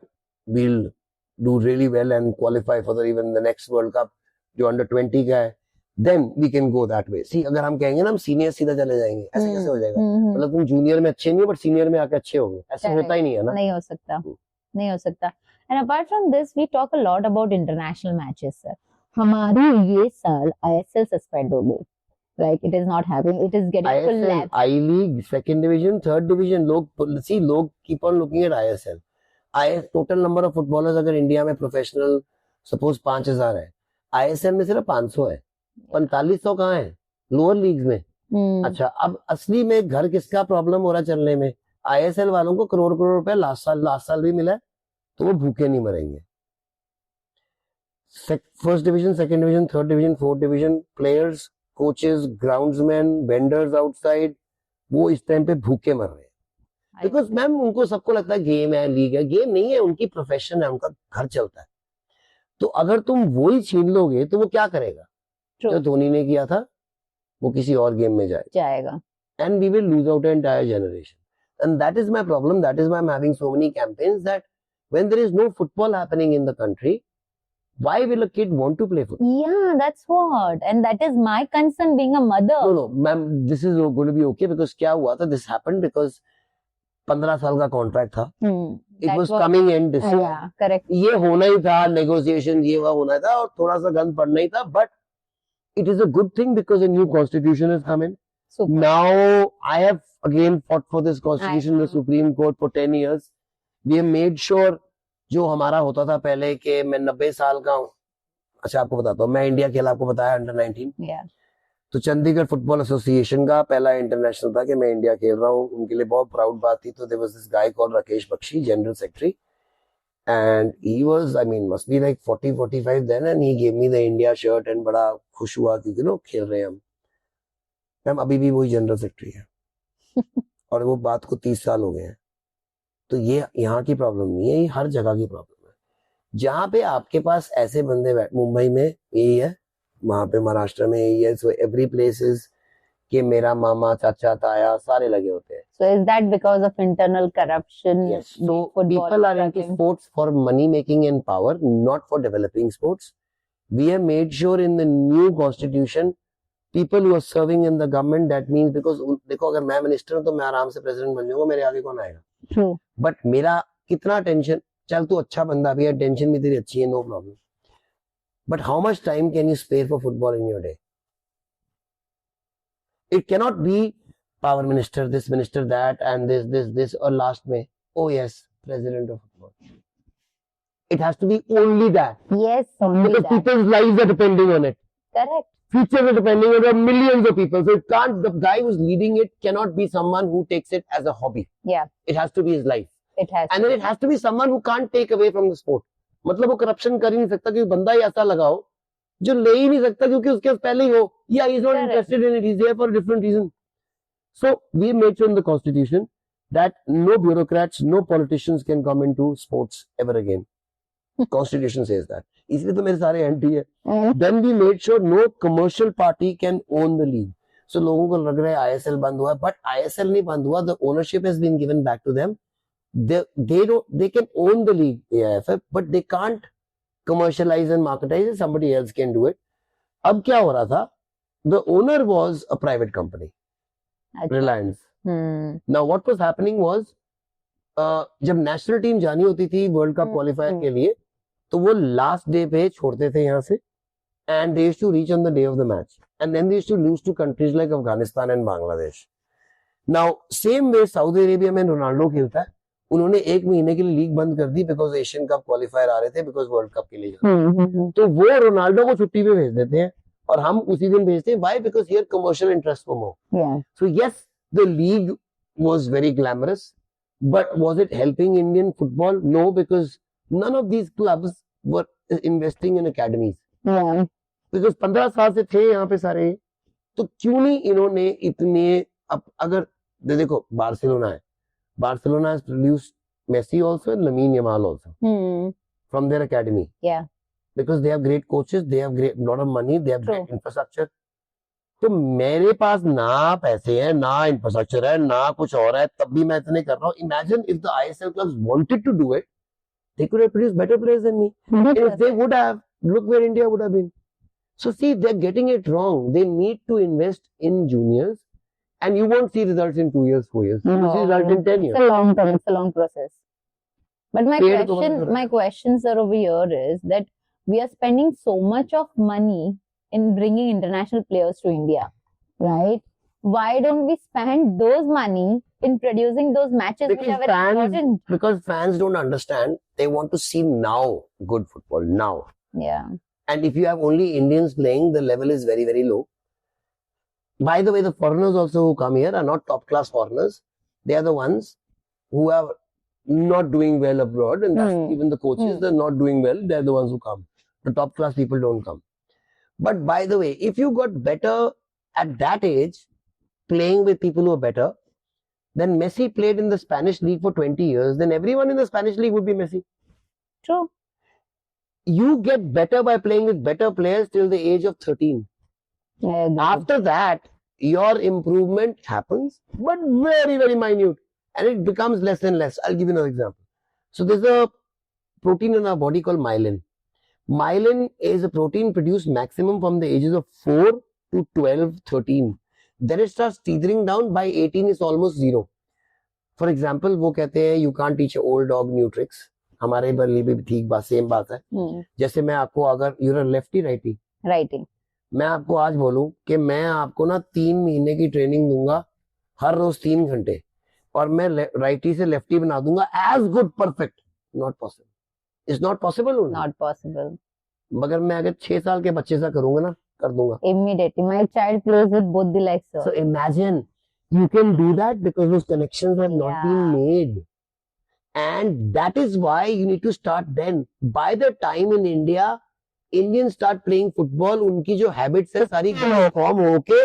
we'll do really well and qualify for even the next World Cup जो under 20 का है. Then we can go that way. See, अगर हम कहेंगे ना हम senior सीधा चले जाएंगे, ऐसे कैसे हो जाएगा? मतलब तुम जूनियर में अच्छे नहीं हो, बट सीनियर में आके अच्छे होगे, ऐसा
Correct.
होता ही नहीं है ना.
नहीं हो सकता. नहीं हो सकता. And apart from this, we talk a lot about international matches, sir. हमारी ये साल ISL suspend हो गई. Like it is not happening. It is getting
ISL,
collapsed.
I League, second division, third division, लोग keep on looking at ISL. Total number of footballers अगर India में professional suppose 5000 है, ISL में सिर्फ 500 है, 4500 कहाँ है लोअर लीग में. अच्छा, अब असली में घर किसका प्रॉब्लम हो रहा है चलने में? ISL वालों को करोड़ रुपए लास्ट साल भी मिला है, तो वो भूखे नहीं मरेंगे. First division, second division, third division, fourth division players, coaches, groundsman, vendors outside, वो इस टाइम पे भूखे मर रहे हैं. बिकॉज मैम उनको सबको लगता है गेम है, लीग है. गेम नहीं है, उनकी प्रोफेशन है, उनका घर चलता है. तो अगर तुम वही छीन लोगे तो वो क्या करेगा? जो धोनी ने किया था वो किसी और गेम में
जाएगा.
And we will lose out an entire generation. And that is my problem. That is why I'm having so many campaigns that when there is no football happening in the country, why will a kid want to play football?
Yeah, that's what. And that is my concern being a mother.
No, ma'am, this is going to be okay because क्या हुआ था? This happened because 15 साल का contract था. It was coming in this year.
Yeah, correct.
ये होना ही था, negotiation ये वह होना था और थोड़ा सा गंद पड़ना ही था. But it is a good thing because a new constitution has come in.
Super.
Now I have again fought for this constitution in the Supreme Court for 10 years. We have made sure जो हमारा होता था पहले कि मैं 90 साल का हूँ. अच्छा आपको बताता हूँ, मैं इंडिया खेला, आपको बताया अंडर 19.
Yeah.
तो चंडीगढ़ फुटबॉल एसोसिएशन का पहला इंटरनेशनल था कि मैं इंडिया खेल रहा हूँ. उनके लिए बहुत प्राउड बात थी. तो there was this guy called Rakesh Bakshi, general secretary, and he was, I mean, must be like 40-45 then, and he gave me the India shirt and बड़ा खुश हुआ क्योंकि लोग खेल रहे हैं हम. मैम अभी भी वही जनरल सेक्रेटरी है और वो बात को 30 साल हो गए हैं. तो ये यहाँ की प्रॉब्लम नहीं है, ये हर जगह की प्रॉब्लम है. जहाँ पे आपके पास ऐसे बंदे मुंबई में यही है, वहां पे महाराष्ट्र में यही है, सो एवरी प्लेस इज कि मेरा मामा चाचा ताया सारे लगे होते हैं.
So is that because of internal corruption?
Yes, so
football
people are into
struggling?
sports for money making and power, not for developing sports. We have made sure in the new constitution, people who are serving in the government, that means because देखो अगर मैं minister हूँ तो मैं आराम से president बन जाऊंगा, मेरे आगे कौन आएगा.
True.
बट मेरा कितना टेंशन, चल तू अच्छा बंदा भी है, टेंशन भी तेरी अच्छी है, no problem, but how much time can you spare for football in your day. It cannot be power minister, this minister, that, and this, or last May, oh yes, president of football. It has to be only that.
Yes, only
Because
that.
people's lives are depending on it.
Correct.
Futures are depending on it, millions of people. So it can't, the guy who's leading it cannot be someone who takes it as a hobby.
Yeah,
It has to be his life.
it has.
And then it has to be someone who can't take away from the sport. मतलब वो corruption कर ही नहीं सकता, क्योंकि बंदा ही ऐसा लगाओ जो ले ही नहीं सकता, क्योंकि उसके पास पहले ही हो. Yeah, he's not
Correct.
interested in it. He's there for a different reason. So we made sure in the constitution that no bureaucrats, no politicians can come into sports ever again. Constitution says that. इसलिए तो मेरे सारे anti है. Then we made sure no commercial party can own the league. So लोगों को लग रहा है ISL बंद हुआ, but ISL नहीं बंद हुआ. The ownership has been given back to them. They can own the league, AIFF, but they can't commercialize and marketize it. Somebody else can do it. अब क्या हो रहा था? The owner was a private company, Reliance. Now what was happening was, जब national team जानी होती थी world cup qualifier के लिए, तो वो लास्ट डे पे छोड़ते थे यहाँ से, and they used to reach on the day of the match, and then they used to lose to countries like Afghanistan and Bangladesh. Now same way Saudi Arabia में रोनाल्डो खेलता है, उन्होंने एक महीने के लिए लीग बंद कर दी बिकॉज एशियन कप क्वालिफायर आ रहे थे, बिकॉज वर्ल्ड कप के लिए. तो वो रोनाल्डो को छुट्टी पे भेज देते हैं और हम उसी दिन भेजते हैं. Why? Because here commercial interest for more. So yes, the league was very glamorous, but was it helping Indian football? No, because none of these clubs were investing in academies. Because 15 साल से थे यहाँ पे सारे, तो क्यों नहीं इन्होंने इतने, अब अगर देखो बार्सिलोना है, Barcelona has produced Messi also and Lamine Yamal also from their academy.
Yeah.
Because they have great coaches, they have great lot of money, they have great infrastructure. तो मेरे पास ना पैसे हैं, ना इंफ्रास्ट्रक्चर है, ना कुछ और है, तब भी मैं इतने कर रहा हूँ. Imagine if the ISL clubs wanted to do it, they could have produced better players than me. And if they would have, look where India would have been. So see, they're getting it wrong. They need to invest in juniors. And you won't see results in 2 years, 4 years. You see results in 10 years.
It's a long term. It's a long process. But my question, sir, over here is that we are spending so much of money in bringing international players to India, right? Why don't we spend those money in producing those matches which are very important?
Because fans don't understand. They want to see now good football now.
Yeah.
And if you have only Indians playing, the level is very, very low. By the way, the foreigners also who come here are not top class foreigners. They are the ones who are not doing well abroad, and that's even the coaches, they're not doing well. They're the ones who come. The top class people don't come. But by the way, if you got better at that age, playing with people who are better, then Messi played in the Spanish league for 20 years, then everyone in the Spanish league would be Messi.
True.
You get better by playing with better players till the age of 13. After that, your improvement happens, but very, very minute, and it becomes less and less. I'll give you another example. So there's a protein in our body called myelin. Myelin is a protein produced maximum from the ages of 4 to 12, 13. Then it starts teetering down. By 18, it's almost zero. For example, वो कहते हैं you can't teach an old dog new tricks. हमारे बल्ली भी ठीक बात, same बात है. जैसे मैं आपको, अगर you're a lefty, righty.
Righty.
मैं आपको आज बोलूं कि मैं आपको ना 3 महीने की ट्रेनिंग दूंगा, हर रोज 3 घंटे, और मैं राइटी से लेफ्टी बना दूंगा as good perfect. Not possible. It's not possible.
Not possible.
मगर मैं अगर 6 साल के बच्चे से करूंगा ना, कर दूंगा.
Immediately. My child plays with both the legs, sir.
So imagine you can do that because those connections have not been made. And that is why you need to start then. By the time in India, Indians start playing football, उनकी जो habits है सारी form होके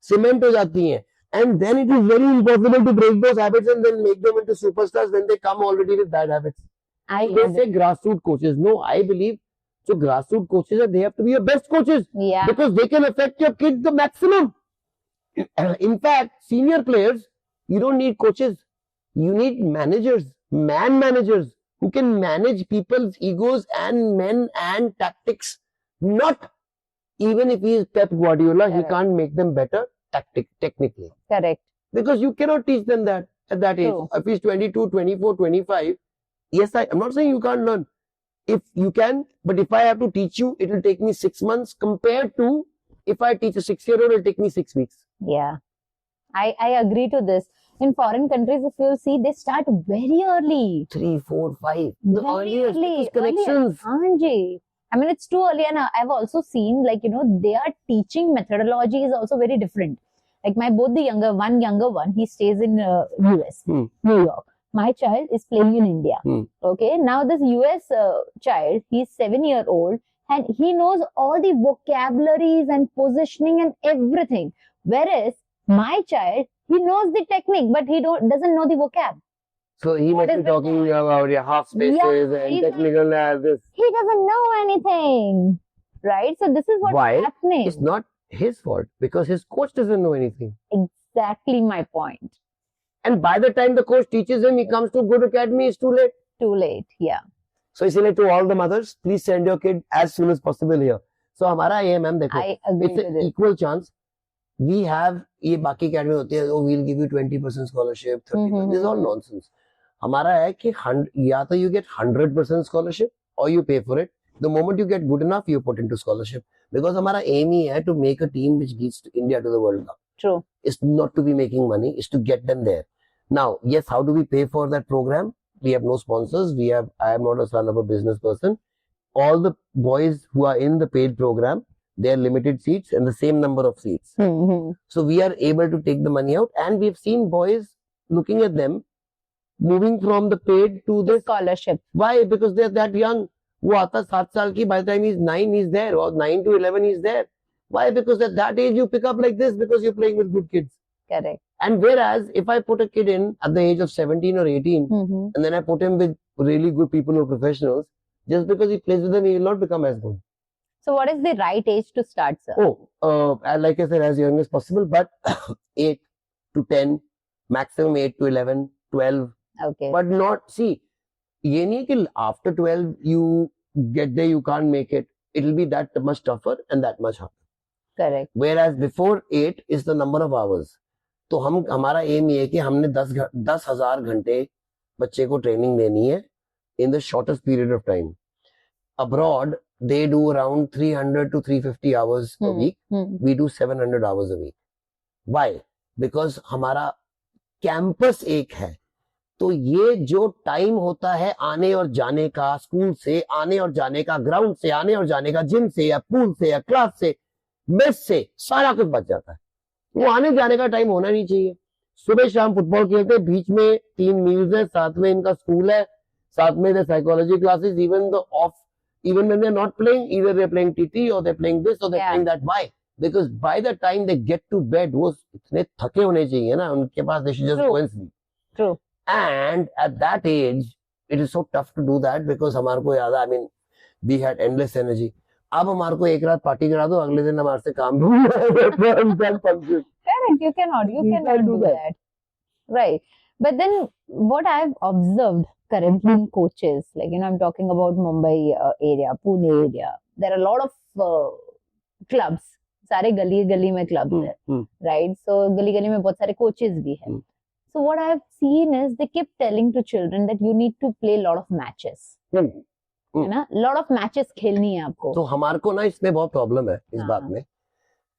cement हो जाती हैं, and then it is very impossible to break those habits and then make them into superstars when they come already with bad habits.
I
They
agree.
say grassroots coaches. No, I believe so. Grassroots coaches, they have to be your best coaches
Yeah,
because they can affect your kids the maximum. In fact, senior players, you don't need coaches. You need managers, man managers who can manage people's egos and men and tactics. Not even if he is Pep Guardiola, he
Correct.
can't make them better technically.
correct.
Because you cannot teach them that at that age.
True.
If he's 22, 24, 25, yes, I'm not saying you can't learn. If you can, but if I have to teach you, it will take me 6 months compared to if I teach a 6-year-old, it will take me 6 weeks.
Yeah, I agree to this. In foreign countries, if you see, they start very early.
3, 4, 5. The
Very
earliest
early,
because connections.
Anji. I mean, it's too early, and I've also seen, like, their teaching methodology is also very different. Like both the younger one, he stays in US, New York. My child is playing in India. Okay, now this US child, he's 7-year-old, and he knows all the vocabularies and positioning and everything. Whereas my child, he knows the technique, but he doesn't know the vocab.
So he
What
might
is
be
the
talking
point?
about your half spaces
Yeah,
and
he's
technical analysis.
He doesn't know anything, right? So this is what's
Why?
happening.
It's not his fault because his coach doesn't know anything.
Exactly my point.
And by the time the coach teaches him, he comes to good academy, it's too late.
Too late. Yeah.
So इसीलिए to all the mothers, please send your kid as soon as possible here. So हमारा ये ma'am देखो,
I agree
it's
with
an
it.
equal chance. We have ये बाकी academy होती है, oh we'll give you 20% scholarship, 30%. This is all nonsense. हमारा है कि या तो you get 100% scholarship or you pay for it. The moment you get good enough, you put into scholarship. Because हमारा aim ही है to make a team which leads to India to the World Cup.
True.
It's not to be making money, it's to get them there. Now, yes, how do we pay for that program? We have no sponsors. I am not a son of a business person. All the boys who are in the paid program, they are limited seats and the same number of seats. So we are able to take the money out, and we've seen boys looking at them moving from the paid to
The
this.
scholarship.
Why? Because they're that young. वो आता 7 साल की, by the time he's 9, he's there, or 9 to 11, he's there. Why? Because at that age you pick up like this because you're playing with good kids.
Correct.
And whereas if I put a kid in at the age of 17 or 18, and then I put him with really good people who are professionals, just because he plays with them, he will not become as good.
So what is the right age to start, sir?
Like I said, as young as possible, but 8 to 10, maximum 8 to 11, 12.
Okay.
But not, see, ये नहीं कि after 12 you get there, you can't make it. It will be that much tougher and that much harder.
Correct.
Whereas before 8 is the number of hours. तो हमारा M ये है कि हमने 10,000 घंटे बच्चे को ट्रेनिंग देनी है in the shortest period of time. Abroad, they do around 300 to 350 hours a week. We do 700 hours a week. Why? Because हमारा कैंपस एक है. तो ये जो टाइम होता है आने और जाने का, स्कूल से आने और जाने का, ग्राउंड से आने और जाने का, जिम से या पूल से या क्लास से, मेस से, सारा कुछ बच जाता है. वो आने जाने का टाइम होना नहीं चाहिए. सुबह शाम फुटबॉल खेलते हैं, बीच में 3 मील्स है, साथ में इनका स्कूल है, साथ में the psychology classes, even when they're not playing, either they're playing TT or they're playing this or they're playing that. Why? Because by the time they get to bed, वो इतने थके होने चाहिए ना, उनके पास they should just go and sleep.
True.
And at that age, it is so tough to do that because हमारे को याद है, I mean, we had endless energy. अब हमारे को एक रात पार्टी करा दो, अगले दिन हमारे से काम
Correct. You cannot do that. Right. But then what I've observed currently in coaches, like, I'm talking about Mumbai area, Pune area, there are a lot of clubs. सारे गली में clubs है, right? So गली में बहुत सारे coaches भी हैं. So what I've seen is they keep telling to children that you need to play a lot of matches. है ना, lot of matches खेलनी है आपको.
तो हमारे को ना इसमें बहुत प्रॉब्लम है इस बात में,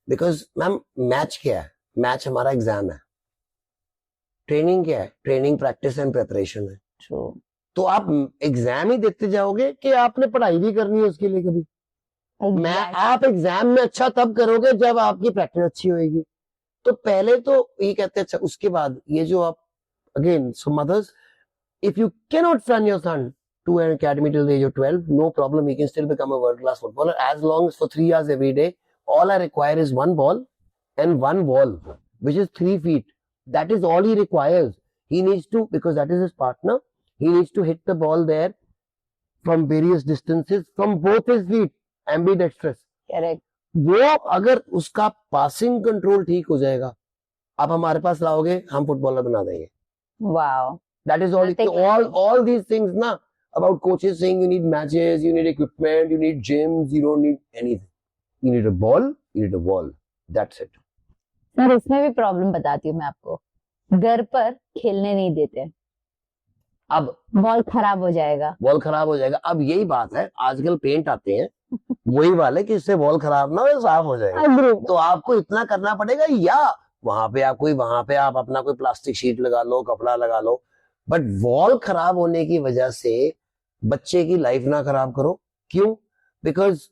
बिकॉज मैम मैच क्या है? मैच हमारा एग्जाम है. ट्रेनिंग क्या है? ट्रेनिंग, प्रैक्टिस एंड प्रिपरेशन है.
True.
तो आप एग्जाम ही देखते जाओगे कि आपने पढ़ाई भी करनी है उसके लिए कभी? आप एग्जाम में अच्छा तब करोगे जब आपकी प्रैक्टिस अच्छी होगी. तो पहले तो ये कहते हैं, अच्छा उसके बाद ये जो आप again, so mothers, if you can not send your son to an academy till the age of 12, no problem, he can still become a world class footballer as long as for 3 hours every day. All I require is one ball and one wall, which is 3 feet. That is all he requires. He needs to, because that is his partner, he needs to hit the ball there from various distances from both his feet, ambidextrous.
Correct.
वो अगर उसका passing control ठीक हो जाएगा, आप हमारे पास लाओगे, हम फुटबॉलर बना देंगे.
Wow.
That is all.
Nothing
All these things na about coaches saying you need matches, you need equipment, you need gyms, you don't need anything. You need a ball, you need a wall. That's it.
Sir इसमें भी problem बताती हूँ मैं आपको. घर पर खेलने नहीं देते,
अब
बॉल खराब हो जाएगा.
बॉल खराब हो जाएगा. अब यही बात है, आजकल पेंट आते हैं वही वाले कि इससे बॉल खराब ना हो, साफ हो जाएगा.
Agree.
तो आपको इतना करना पड़ेगा, या वहां पे आप अपना कोई प्लास्टिक शीट लगा लो, कपड़ा लगा लो, बट वॉल खराब होने की वजह से बच्चे की लाइफ ना खराब करो. क्यों? बिकॉज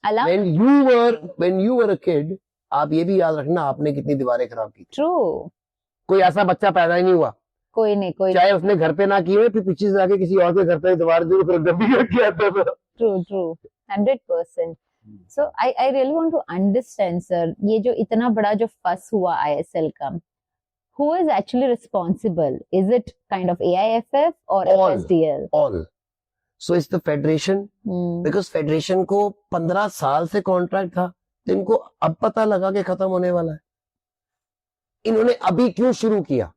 अला
when you were a kid, आप ये भी याद रखना आपने कितनी दीवारें खराब की.
ट्रू.
कोई ऐसा बच्चा पैदा ही नहीं हुआ,
कोई नहीं, कोई.
चाहे उसने घर पे ना की हो, फिर पीछे से जाके किसी और के घर पे दीवार जरूर गंदी करके आता था.
True 100%. So I really want to understand, sir, ये जो इतना बड़ा जो फस हुआ ISL का, who is actually responsible? Is it kind of AIFF or
All.
FSDL?
All. So it's the federation, because federation को 15 साल से कॉन्ट्रैक्ट था, तो इनको अब पता लगा कि खत्म होने वाला है. इन्होंने अभी क्यों शुरू किया?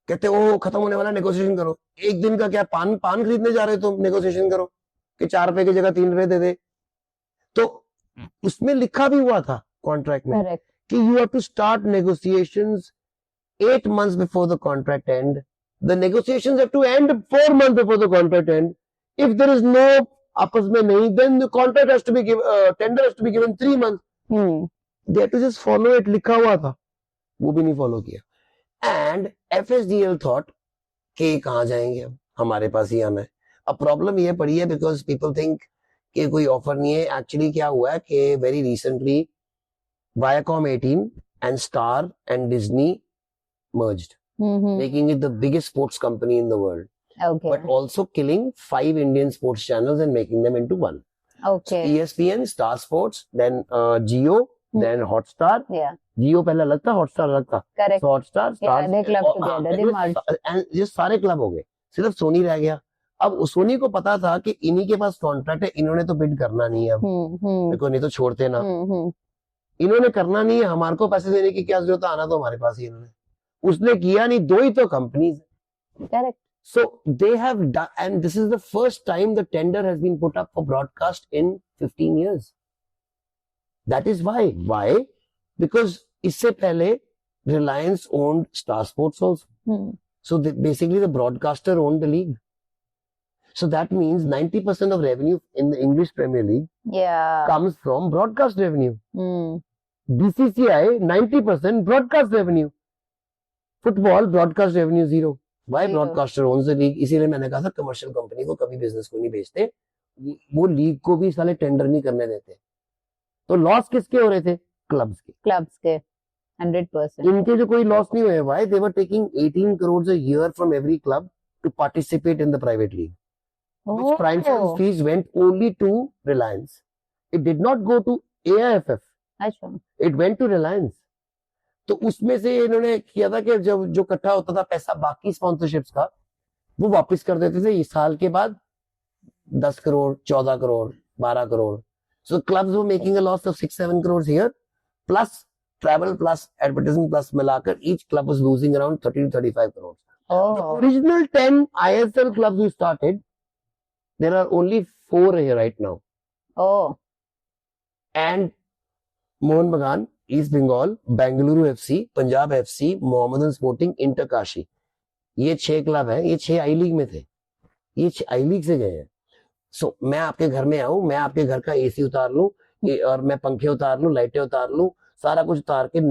कहते ओ खत्म होने वाला, नेगोशिएशन करो. एक दिन का क्या, पान खरीदने जा रहे हो तुम, नेगोशिएशन करो कि 4 रुपए की जगह 3 रुपए दे दे. तो उसमें लिखा भी हुआ था कॉन्ट्रैक्ट में
Correct.
कि you have to start negotiations 8 months before the contract end. The negotiations have to end 4 months before the contract end. If there is no आपस में नहीं, then the contract has to be given, tender has to be given 3 months. They have to just follow it. लिखा हुआ था, वो भी नहीं follow किया. And FSDL thought कि कहाँ जाएंगे, अब हमारे पास ही आना है. अब प्रॉब्लम ये पड़ी है because people think कि कोई ऑफर नहीं है. एक्चुअली क्या हुआ है कि very recently Viacom 18 and Star and Disney merged, making it the biggest sports company in the world,
Okay.
but also killing 5 Indian sports channels and making them into one.
Okay.
ESPN, Star Sports, then Jio, then Hotstar.
Yeah.
Jio पहले अलग था, Hotstar अलग था.
Correct.
So Hotstar, Star,
Yeah, they clubbed together. They merged.
and ये सारे club हो गए, सिर्फ सोनी रह गया. अब सोनी को पता था कि इन्हीं के पास कॉन्ट्रैक्ट है, इन्होंने तो बिड करना नहीं है अब, देखो नहीं तो छोड़ते ना. इन्होंने करना नहीं है, हमारे को पैसे देने की क्या जरूरत है, आना तो हमारे पास ही इन्होंने. उसने किया नहीं, 2 ही तो companies.
Correct.
So they have done, and this is the first time the tender has been put up for broadcast in 15 years. That is why. Why? Because इससे पहले Reliance owned Star Sports also. So basically the broadcaster owned the league. So that means 90% of revenue in the English Premier League
Yeah.
comes from broadcast revenue. BCCI 90% broadcast revenue. Football broadcast revenue 0. Why?
Zero.
Broadcaster owns the league. इसीलिए मैंने कहा था commercial company को कभी business को नहीं बेचते, वो लीग को भी साले टेंडर नहीं करने देते. तो लॉस किसके हो रहे थे? क्लब्स के.
Clubs के 100%.
इनके जो कोई लॉस नहीं हुए. Why? They were taking 18 crores a year from every club to participate in the private league. Which franchise fees went only to Reliance. It did not go to AIFF.
अच्छा.
It went to Reliance. तो उसमें से इन्होंने किया था कि जब जो इकट्ठा होता था पैसा बाकी स्पॉन्सरशिप्स का, वो वापस कर देते थे इस साल के बाद 10 crore, 14 crore, 12 crore. So clubs were making a loss of 6-7 crores here, plus travel plus advertising plus मिलाकर each club was losing around 30 to 35 crores. The
Oh.
original 10 ISL clubs we started, there are only 4 here right now.
Oh.
And Mohun Bagan, East Bengal, Bengaluru FC, Punjab FC, Mohammedan Sporting, Inter Kashi. ये 6 club हैं, ये 6 आई league में थे, ये 6 आई league से गए हैं. सो मैं आपके घर में आऊं, मैं आपके घर का एसी उतार लूं और मैं पंखे उतार लूं, लाइटें उतार लूं, सारा कुछ उतार के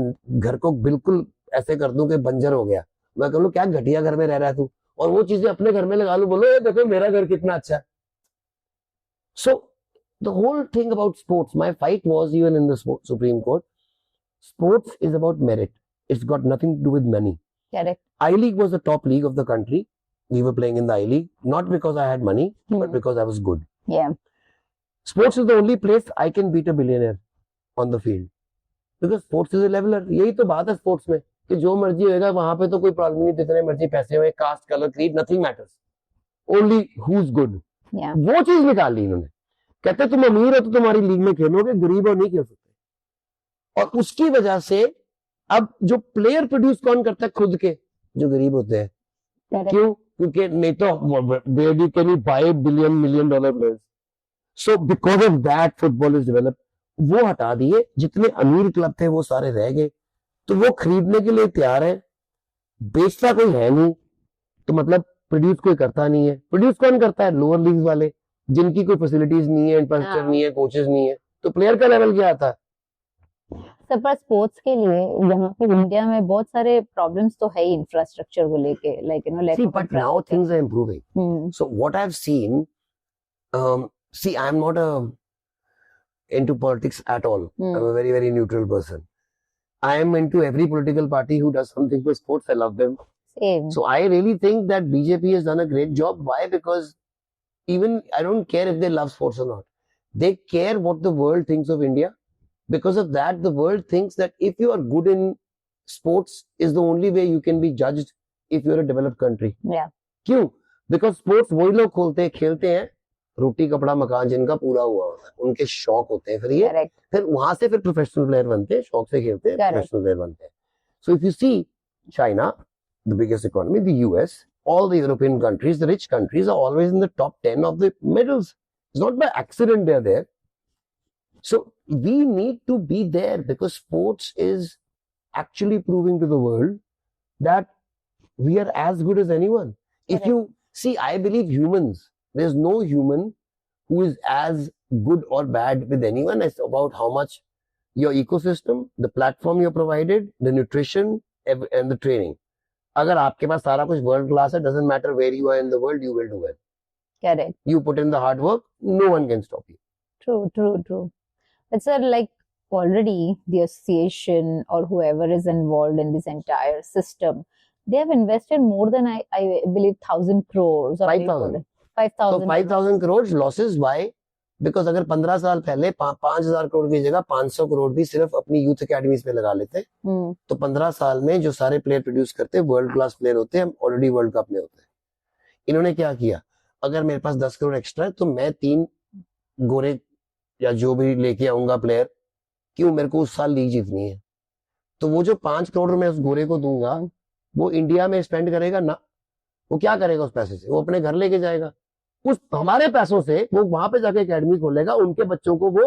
घर को बिल्कुल ऐसे कर दूं कि बंजर हो गया. मैं कह लूं क्या घटिया घर में रह रहा है तू, और वो चीजें अपने घर में लगा लूं, बोलो ये देखो मेरा घर कितना अच्छा है. So the whole thing about sports, my fight was even in the Supreme Court. Sports is about merit. It's got nothing to do with money.
Correct.
I-League was the top league of the country. We were playing in the I-League, not because I had money, but because I was good.
Yeah.
Sports is the only place I can beat a billionaire on the field. Because sports is a leveler. यही तो बात है sports में कि जो मर्जी होएगा वहां पे तो कोई प्रॉब्लम नहीं, जितने मर्जी पैसे हुए, caste, colour, creed, nothing matters. Only who is good,
Yeah.
वो चीज निकाल ली इन्होंने। कहते तुम अमीर हो तो तुम्हारी लीग में खेलोगे, गरीब हो नहीं खेल सकते। और उसकी वजह से अब जो प्लेयर प्रोड्यूस कौन करता है? खुद के जो गरीब होते हैं।
Correct.
क्यों? क्योंकि नहीं तो where you can buy $1 million players. So because of that football is developed. वो हटा दिए, जितने अमीर क्लब थे वो सारे रह गए, तो वो खरीदने के लिए तैयार है, बेचता कोई है नहीं, तो मतलब प्रोड्यूस कोई करता नहीं है। प्रोड्यूस कौन करता है? लोअर लीग वाले, जिनकी कोई फैसिलिटीज नहीं है, इंफ्रास्ट्रक्चर
हाँ।
नहीं है, कोचेस नहीं है, तो प्लेयर का लेवल क्या आता है?
सर पर स्पोर्ट्स के लिए यहाँ पे इंडिया में बहुत सारे प्रॉब्लम्स तो है ही इंफ्रास्ट्रक्चर को लेके, like you know
See, but now things are improving.
Hmm.
So what I've seen, see, I'm not into politics at all.
Hmm.
I'm a very, very neutral person. I am into every political party who does something for sports. I love them.
Same.
So I really think that BJP has done a great job. Why? Because even I don't care if they love sports or not. They care what the world thinks of India. Because of that, the world thinks that if you are good in sports is the only way you can be judged if you're a developed country.
Yeah.
क्यों? Because sports वही लोग खेलते हैं, रोटी कपड़ा मकान जिनका पूरा हुआ होता है, उनके शौक होते हैं, फिर ये
Correct.
फिर वहां से फिर प्रोफेशनल प्लेयर बनते हैं, शौक से खेलते हैं,
Correct.
प्रोफेशनल प्लेयर बनते हैं. So if you see China, the biggest economy, the US, all the European countries, the rich countries are always in the top 10 of the medals. It's not by accident they're there. So we need to be there because sports is actually proving to the world that we are as good as anyone. If
Correct.
you see, I believe humans, there's no human who is as good or bad with anyone. It's about how much your ecosystem, the platform you're provided, the nutrition and the training. अगर आपके पास सारा कुछ world class है, doesn't matter where you are in the world, you will do well.
Correct.
You put in the hard work, no one can stop you.
True. But sir, like already the association or whoever is involved in this entire system, they have invested more than I believe 1,000 crores. Or
5,000.
5,000.
So 5,000 crores losses. Why? Because अगर 15 साल पहले 5,000 करोड़ की जगह 500 करोड़ भी सिर्फ अपनी youth academies पे लगा लेते, तो 15 साल में जो सारे प्लेयर प्रोड्यूस करते हैं वर्ल्ड क्लास प्लेयर होते हैं, ऑलरेडी वर्ल्ड कप में होते हैं. इन्होंने क्या किया? अगर मेरे पास 10 करोड़ एक्स्ट्रा है तो मैं 3 गोरे या जो भी लेके आऊंगा प्लेयर, क्यों? मेरे को उस साल लीग जीतनी है, तो वो जो 5 करोड़ मैं उस गोरे को दूंगा वो इंडिया में स्पेंड करेगा ना. वो क्या करेगा उस पैसे से? वो अपने घर लेके जाएगा. उस हमारे पैसों से वो वहां पे जाके एकेडमी खोलेगा, उनके बच्चों को वो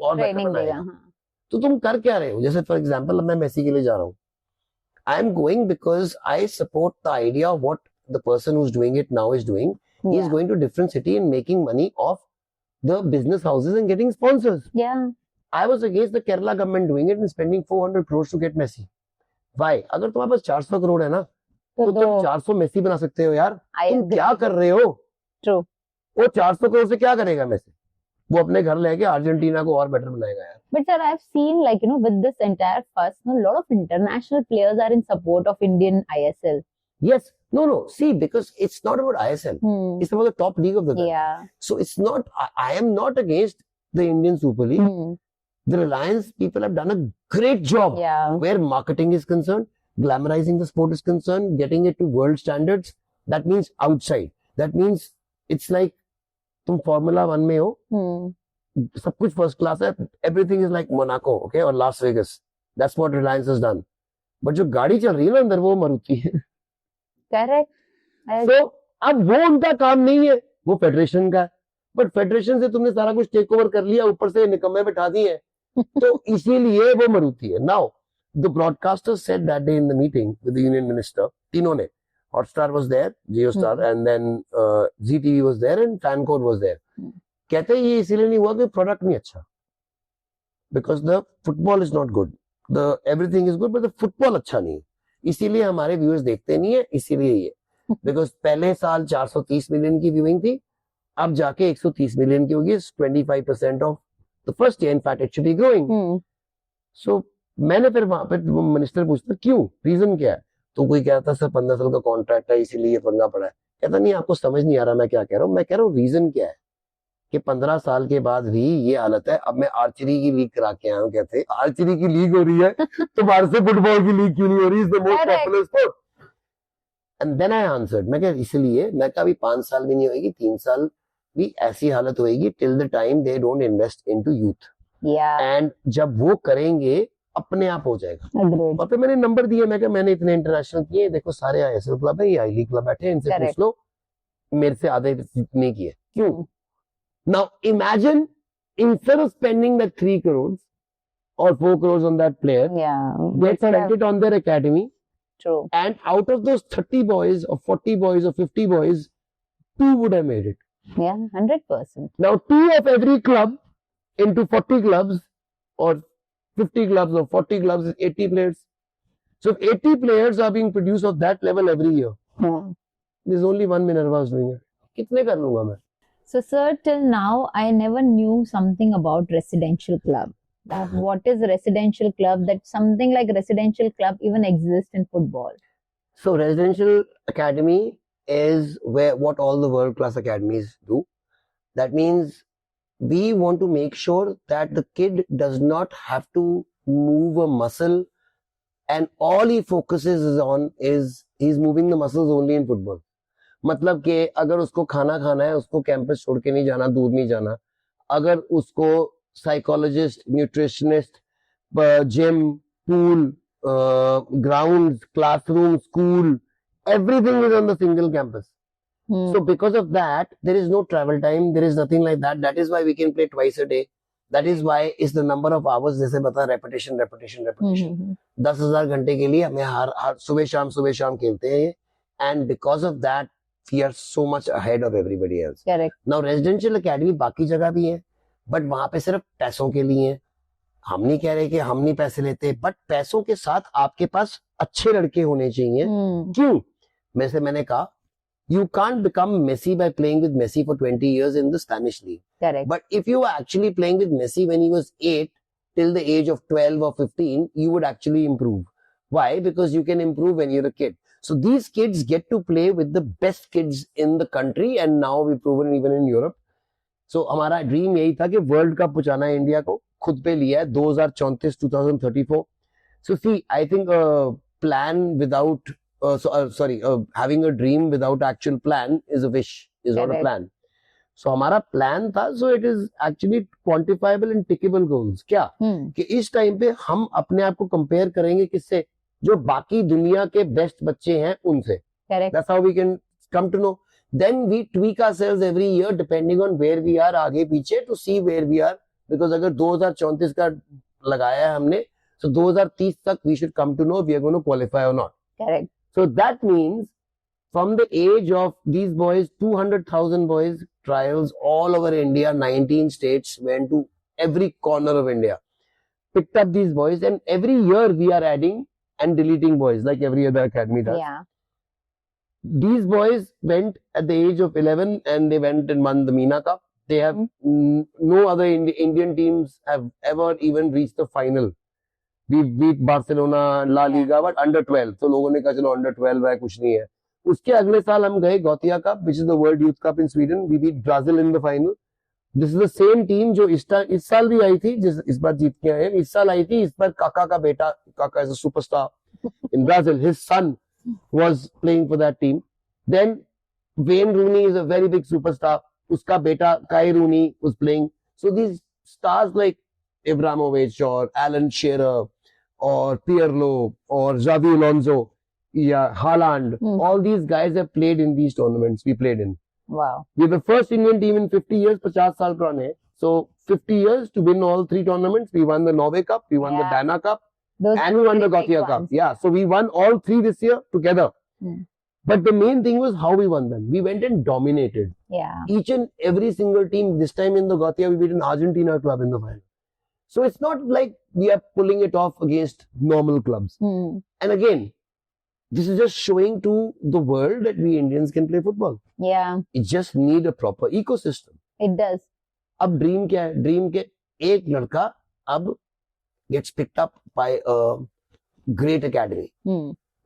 और बेटर
ट्रेनिंग देगा.
बनाएगा.
हाँ.
तो तुम कर क्या रहे हो? जैसे फॉर एग्जांपल मैं मेसी के लिए जा रहा हूँ. I am going because I support the idea of what the person who is doing it now is doing. He is
Yeah.
Going to different city and making money of the business houses and getting sponsors.
Yeah.
I was against the Kerala government doing it and spending 400 crores to get Messi. Why? अगर तुम्हारे पास 400 करोड़ है ना, तो तुम 400 Messi बना सकते हो यार.
I
तुम
agree.
क्या कर रहे हो?
True.
वो 400 करोड़ से क्या करेगा मेसी? वो अपने घर लेके अर्जेंटीना को और बेटर बनाएगा यार.
But sir, I've seen like, you know, with this entire fuss, a lot of international players are in support of Indian ISL.
Yes. No. See, because it's not about ISL. It's about the top league of the country.
Yeah.
So it's not, I am not against the Indian Super League.
Hmm.
The Reliance people have done a great job.
Yeah.
Where marketing is concerned, glamorizing the sport is concerned, getting it to world standards. That means outside. That means it's like तुम Formula 1 में हो, सब कुछ first class है, everything is like Monaco, okay, और Las Vegas. That's what Reliance has done. But जो गाड़ी चल रही है ना अंदर, वो मारुति है.
Correct.
So अब वो उनका काम नहीं है, वो फेडरेशन का है. बट फेडरेशन से तुमने सारा कुछ टेक ओवर कर लिया, ऊपर से निकम्मे बैठा दिए, तो इसीलिए वो मारुति है. Now the broadcaster said that day in the meeting with the union minister, तीनों ने, Hotstar was there, JioStar, and then ZTV was there and FanCode was there. कहते हैं ये इसीलिए नहीं हुआ कि प्रोडक्ट नहीं अच्छा, because the football is not good, the everything is good but the football अच्छा नहीं है, इसीलिए हमारे व्यूअर्स देखते नहीं है, इसीलिए ये. बिकॉज पहले साल 430 मिलियन की व्यूइंग थी, अब जाके 130 मिलियन की होगी. 25% of the first year, in fact it should be growing. So मैंने फिर वहां पे मिनिस्टर पूछता क्यों, रीजन क्या है, तो कोई कहता सर 15 साल का कॉन्ट्रैक्ट है इसीलिए ये पंगा पड़ा है. कहता नहीं, आपको समझ नहीं आ रहा मैं क्या कह रहा हूँ. मैं कह रहा हूँ रीजन क्या है कि 15 साल के बाद भी ये हालत है. अब मैं आर्चरी की लीग करा के आया हूँ, कहते आर्चरी की लीग हो रही है तो बाहर से फुटबॉल की लीग क्यों नहीं हो रही? Is the most popular sport. And then I answered, मैं क्या इसलिए, मैं कहा अभी 5 साल भी नहीं होगी, 3 साल भी ऐसी हालत होएगी till the time they don't invest into youth.
Yeah.
And जब वो करेंगे अपने आप हो जाएगा.
Agreed.
और फिर मैंने नंबर दिए, मैं क्या मैंने इतने इंटरनेशनल किए, देखो सारे ISL क्लब है, ये आई लीग क्लब बैठे हैं, इनसे पूछ लो, मेरे से आधे नहीं किए. क्यों? Now imagine instead of spending that 3 crores or 4 crores on that player,
Yeah.
they spent it on their academy.
True.
And out of those 30 boys or 40 boys or 50 boys, 2 would have made it.
Yeah, 100%.
Now 2 of every club into 40 clubs or 50 clubs or 40 clubs is 80 players. So if 80 players are being produced of that level every year,
Yeah.
there's only one Minerva is doing it. कितने कर लूंगा मैं?
So, sir, till now, I never knew something about residential club. What is residential club? That something like residential club even exists in football.
So residential academy is where what all the world class academies do. That means we want to make sure that the kid does not have to move a muscle, and all he focuses is on is he's moving the muscles only in football. मतलब कि अगर उसको खाना खाना है, उसको campus छोड़ के नहीं जाना, दूर नहीं जाना. अगर उसको psychologist, nutritionist, gym, pool, grounds, classroom, school, everything is on the single campus. So because of that, there is no travel time, there is nothing like that. That is why we can play twice a day. That is why is the number of hours, जैसे बता, repetition. 10,000 घंटे के लिए हमें हर सुबह शाम खेलते हैं. And because of that, we are so much ahead of everybody else.
Correct.
Now residential academy बाकी जगह भी है, but वहां पे सिर्फ पैसों के लिए है. हम नहीं कह रहे कि हम नहीं पैसे लेते, बट पैसों के साथ आपके पास अच्छे लड़के होने चाहिए. क्यों? मैंने कहा you can't become Messi by playing with Messi for 20 years in the Spanish league.
Correct.
But if you were actually playing with Messi when he was 8 till the age of 12 or 15, you would actually improve. Why? Because you can improve when you're a kid. So these kids get to play with the best kids in the country, and now we've proven even in Europe. So हमारा dream यही था कि world cup पहुंचाना है India को, खुद पे लिया है 2034. So see, I think a plan without having a dream without actual plan is a wish, is not a plan. So हमारा plan था, so it is actually quantifiable and tickable goals. क्या? कि इस टाइम पे हम अपने आप को कंपेयर करेंगे किससे? जो बाकी दुनिया के बेस्ट बच्चे हैं उनसे.
Correct.
That's how we can come to know. Then we tweak ourselves every year depending on where we are, आगे पीछे, to see where we are. Because अगर 2034 का लगाया है हमने, so 2030 तक we should come to know if we are going to qualify or not.
Correct.
So that means from the age of these boys, 200,000 boys, trials all over India, 19 states, went to every corner of India, picked up these boys, and every year we are adding and deleting boys like every other academy does.
Yeah.
These boys went at the age of 11 and they went and won the Meena Cup. They have no other Indian teams have ever even reached the final. We beat Barcelona, La Liga, but under 12. So लोगों ने कहा चलो under 12 है, कुछ नहीं है. उसके अगले साल हम गए Gothia Cup, which is the World Youth Cup in Sweden. We beat Brazil in the final. This is the same team जो इस साल भी आई थी, इस बार जीत के आए. इस साल आई थी, इस बार काका का बेटा, काका is a superstar in Brazil. His son was playing for that team. Then Wayne Rooney is a very big superstar. Uska beta Kai Rooney was playing. So these stars like Ibrahimovic or Alan Shearer or Pirlo or Xavi Alonso, Haaland, all these guys have played in these tournaments we played in.
Wow.
We're the first Indian team in 50 years, 50 saal purane. So 50 years to win all 3 tournaments. We won the Norway Cup, we won the Dana Cup, and we won the Gothia Cup. Yeah, so we won all 3 this year together. But the main thing was how we won them. We went and dominated.
Yeah.
Each and every single team. This time in the Gothia, we beat an Argentina club in the final. So it's not like we are pulling it off against normal clubs. And again, this is just showing to the world that we Indians can play football.
Yeah.
It just need a proper ecosystem.
It does.
अब dream क्या है? Dream के एक लड़का अब gets picked up by a great academy.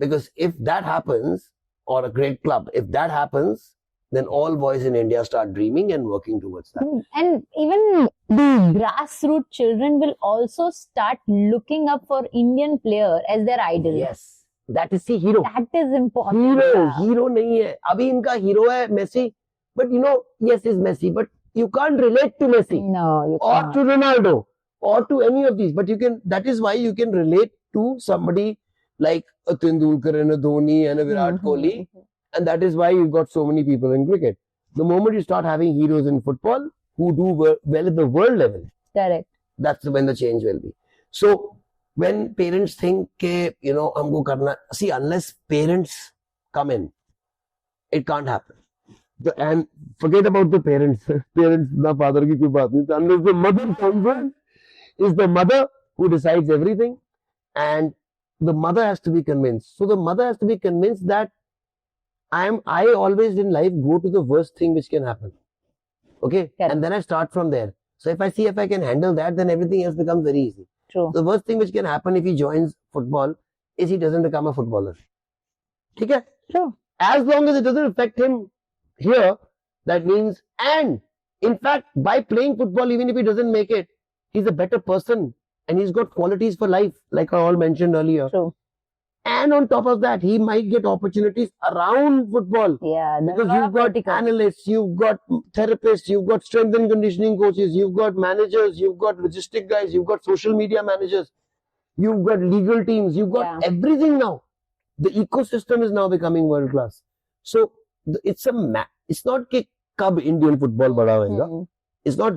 Because if that happens, or a great club, if that happens, then all boys in India start dreaming and working towards that.
And even the grassroots children will also start looking up for Indian player as their idol.
Yes. That is the hero.
That is important. Yeah.
Hero नहीं है. अभी इनका hero है Messi, but you know, yes, is Messi, but you can't relate to Messi
No, you
or
can't.
to Ronaldo or to any of these, but you can. That is why you can relate to somebody like a Tendulkar and a Dhoni and a Virat
Mhm.
Kohli, and that is why you've got so many people in cricket. The moment you start having heroes in football who do well at the world level,
Correct.
that's when the change will be. So when parents think ke, you know, humko karna, see, unless parents come in, it can't happen. And forget about the parents. Parents na father ki koi baat nahi. Unless the mother comes in, is the mother who decides everything, and the mother has to be convinced. So the mother has to be convinced that I always in life go to the worst thing which can happen. Okay?
Correct.
And then I start from there. So if I see if I can handle that, then everything else becomes very easy.
True.
The worst thing which can happen if he joins football is he doesn't become a footballer. Okay?
True.
As long as it doesn't affect him here, that means, and in fact, by playing football, even if he doesn't make it, he's a better person and he's got qualities for life, like I all mentioned earlier.
True.
And on top of that, he might get opportunities around football.
Yeah. there
Because
are
you've got
verticals.
analysts, you've got therapists, you've got strength and conditioning coaches, you've got managers, you've got logistic guys, you've got social media managers, you've got legal teams, you've got
Yeah.
everything now. The ecosystem is now becoming world class. So it's it's not कि कब Indian football बड़ा होएगा.
Hmm.
It's not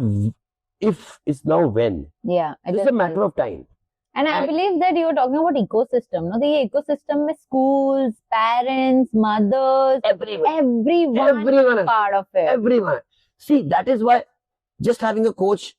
if, it's now when.
Yeah. it
It's
is
a matter of time.
And I
And-
believe that you were talking about ecosystem. No, the ecosystem में schools, parents, mothers, everyone
Everyone.
is part of it.
Everyone. See, that is why just having a coach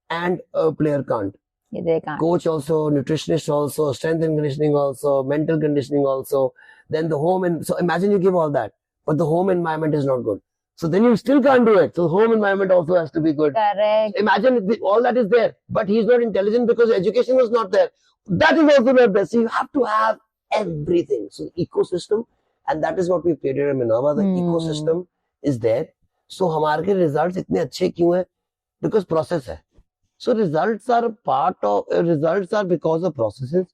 and a player can't.
They can't.
Coach also, nutritionist also, strength and conditioning also, mental conditioning also, then the home and so imagine you give all that, but the home environment is not good. So then you still can't do it. So the home environment also has to be good.
Correct.
Imagine if all that is there, but he's not intelligent because education was not there. That is also not there. So you have to have everything. So the ecosystem, and that is what we created at Minerva. The ecosystem is there. So हमारे के results इतने अच्छे क्यों हैं? Because process है. So results are results are because of processes.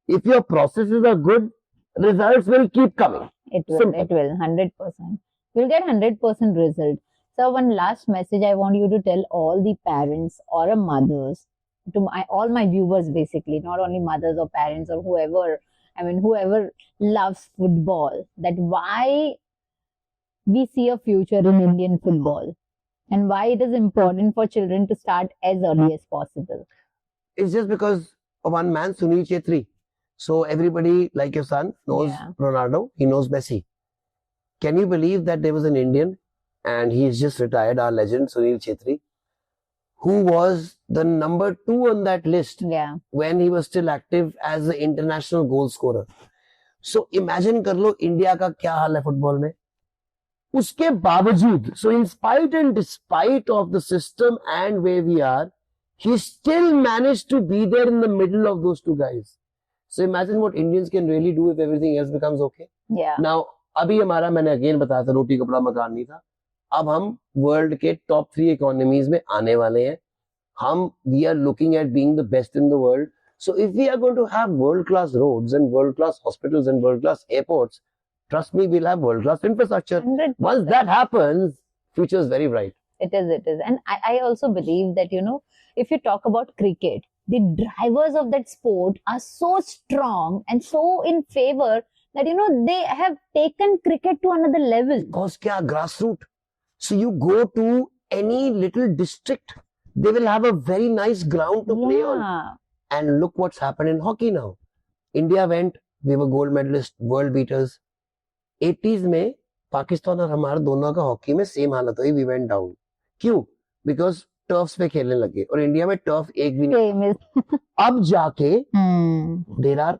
If your processes are good, results will keep coming.
It will.
Simple.
It will. 100%. You'll get 100% result. So one last message I want you to tell all the parents or mothers, to all my viewers basically, not only mothers or parents or whoever, I mean whoever loves football, that why we see a future in Indian football and why it is important for children to start as early as possible.
It's just because of one man, Sunil Chetri. So everybody, like your son, knows
Yeah.
Ronaldo. He knows Messi. Can you believe that there was an Indian, and he's just retired, our legend, Sunil Chetri, who was the number 2 on that list
Yeah.
when he was still active as an international goal scorer. So imagine कर लो India का क्या हाल है football में. उसके बावजूद, so in spite and despite of the system and where we are, he still managed to be there in the middle of those two guys. So imagine what Indians can really do if everything else becomes okay.
Yeah.
Now, अभी हमारा, मैंने again बताया था, रोटी कपड़ा मकान नहीं था. अब हम वर्ल्ड के टॉप 3 इकोनॉमीज में आने वाले हैं. हम we are looking at being the best in the world. So if we are going to have world class roads and world class hospitals and world class airports, trust me, we'll have world class infrastructure.
100%.
Once that happens, future is very bright.
It is. And I also believe that, if you talk about cricket, the drivers of that sport are so strong and so in favor that, they have taken cricket to another level.
Because kya grassroots. So you go to any little district, they will have a very nice ground to play on.
Yeah.
And look what's happened in hockey now. India went, we were gold medalists, world beaters. 80s में पाकिस्तान और हमारा दोनों का hockey में same हालत हुई, we went down. क्यों? Because turfs पे खेलने लगे और इंडिया में टर्फ एक भी नहीं.
Same is.
अब जाके
Hmm.
there are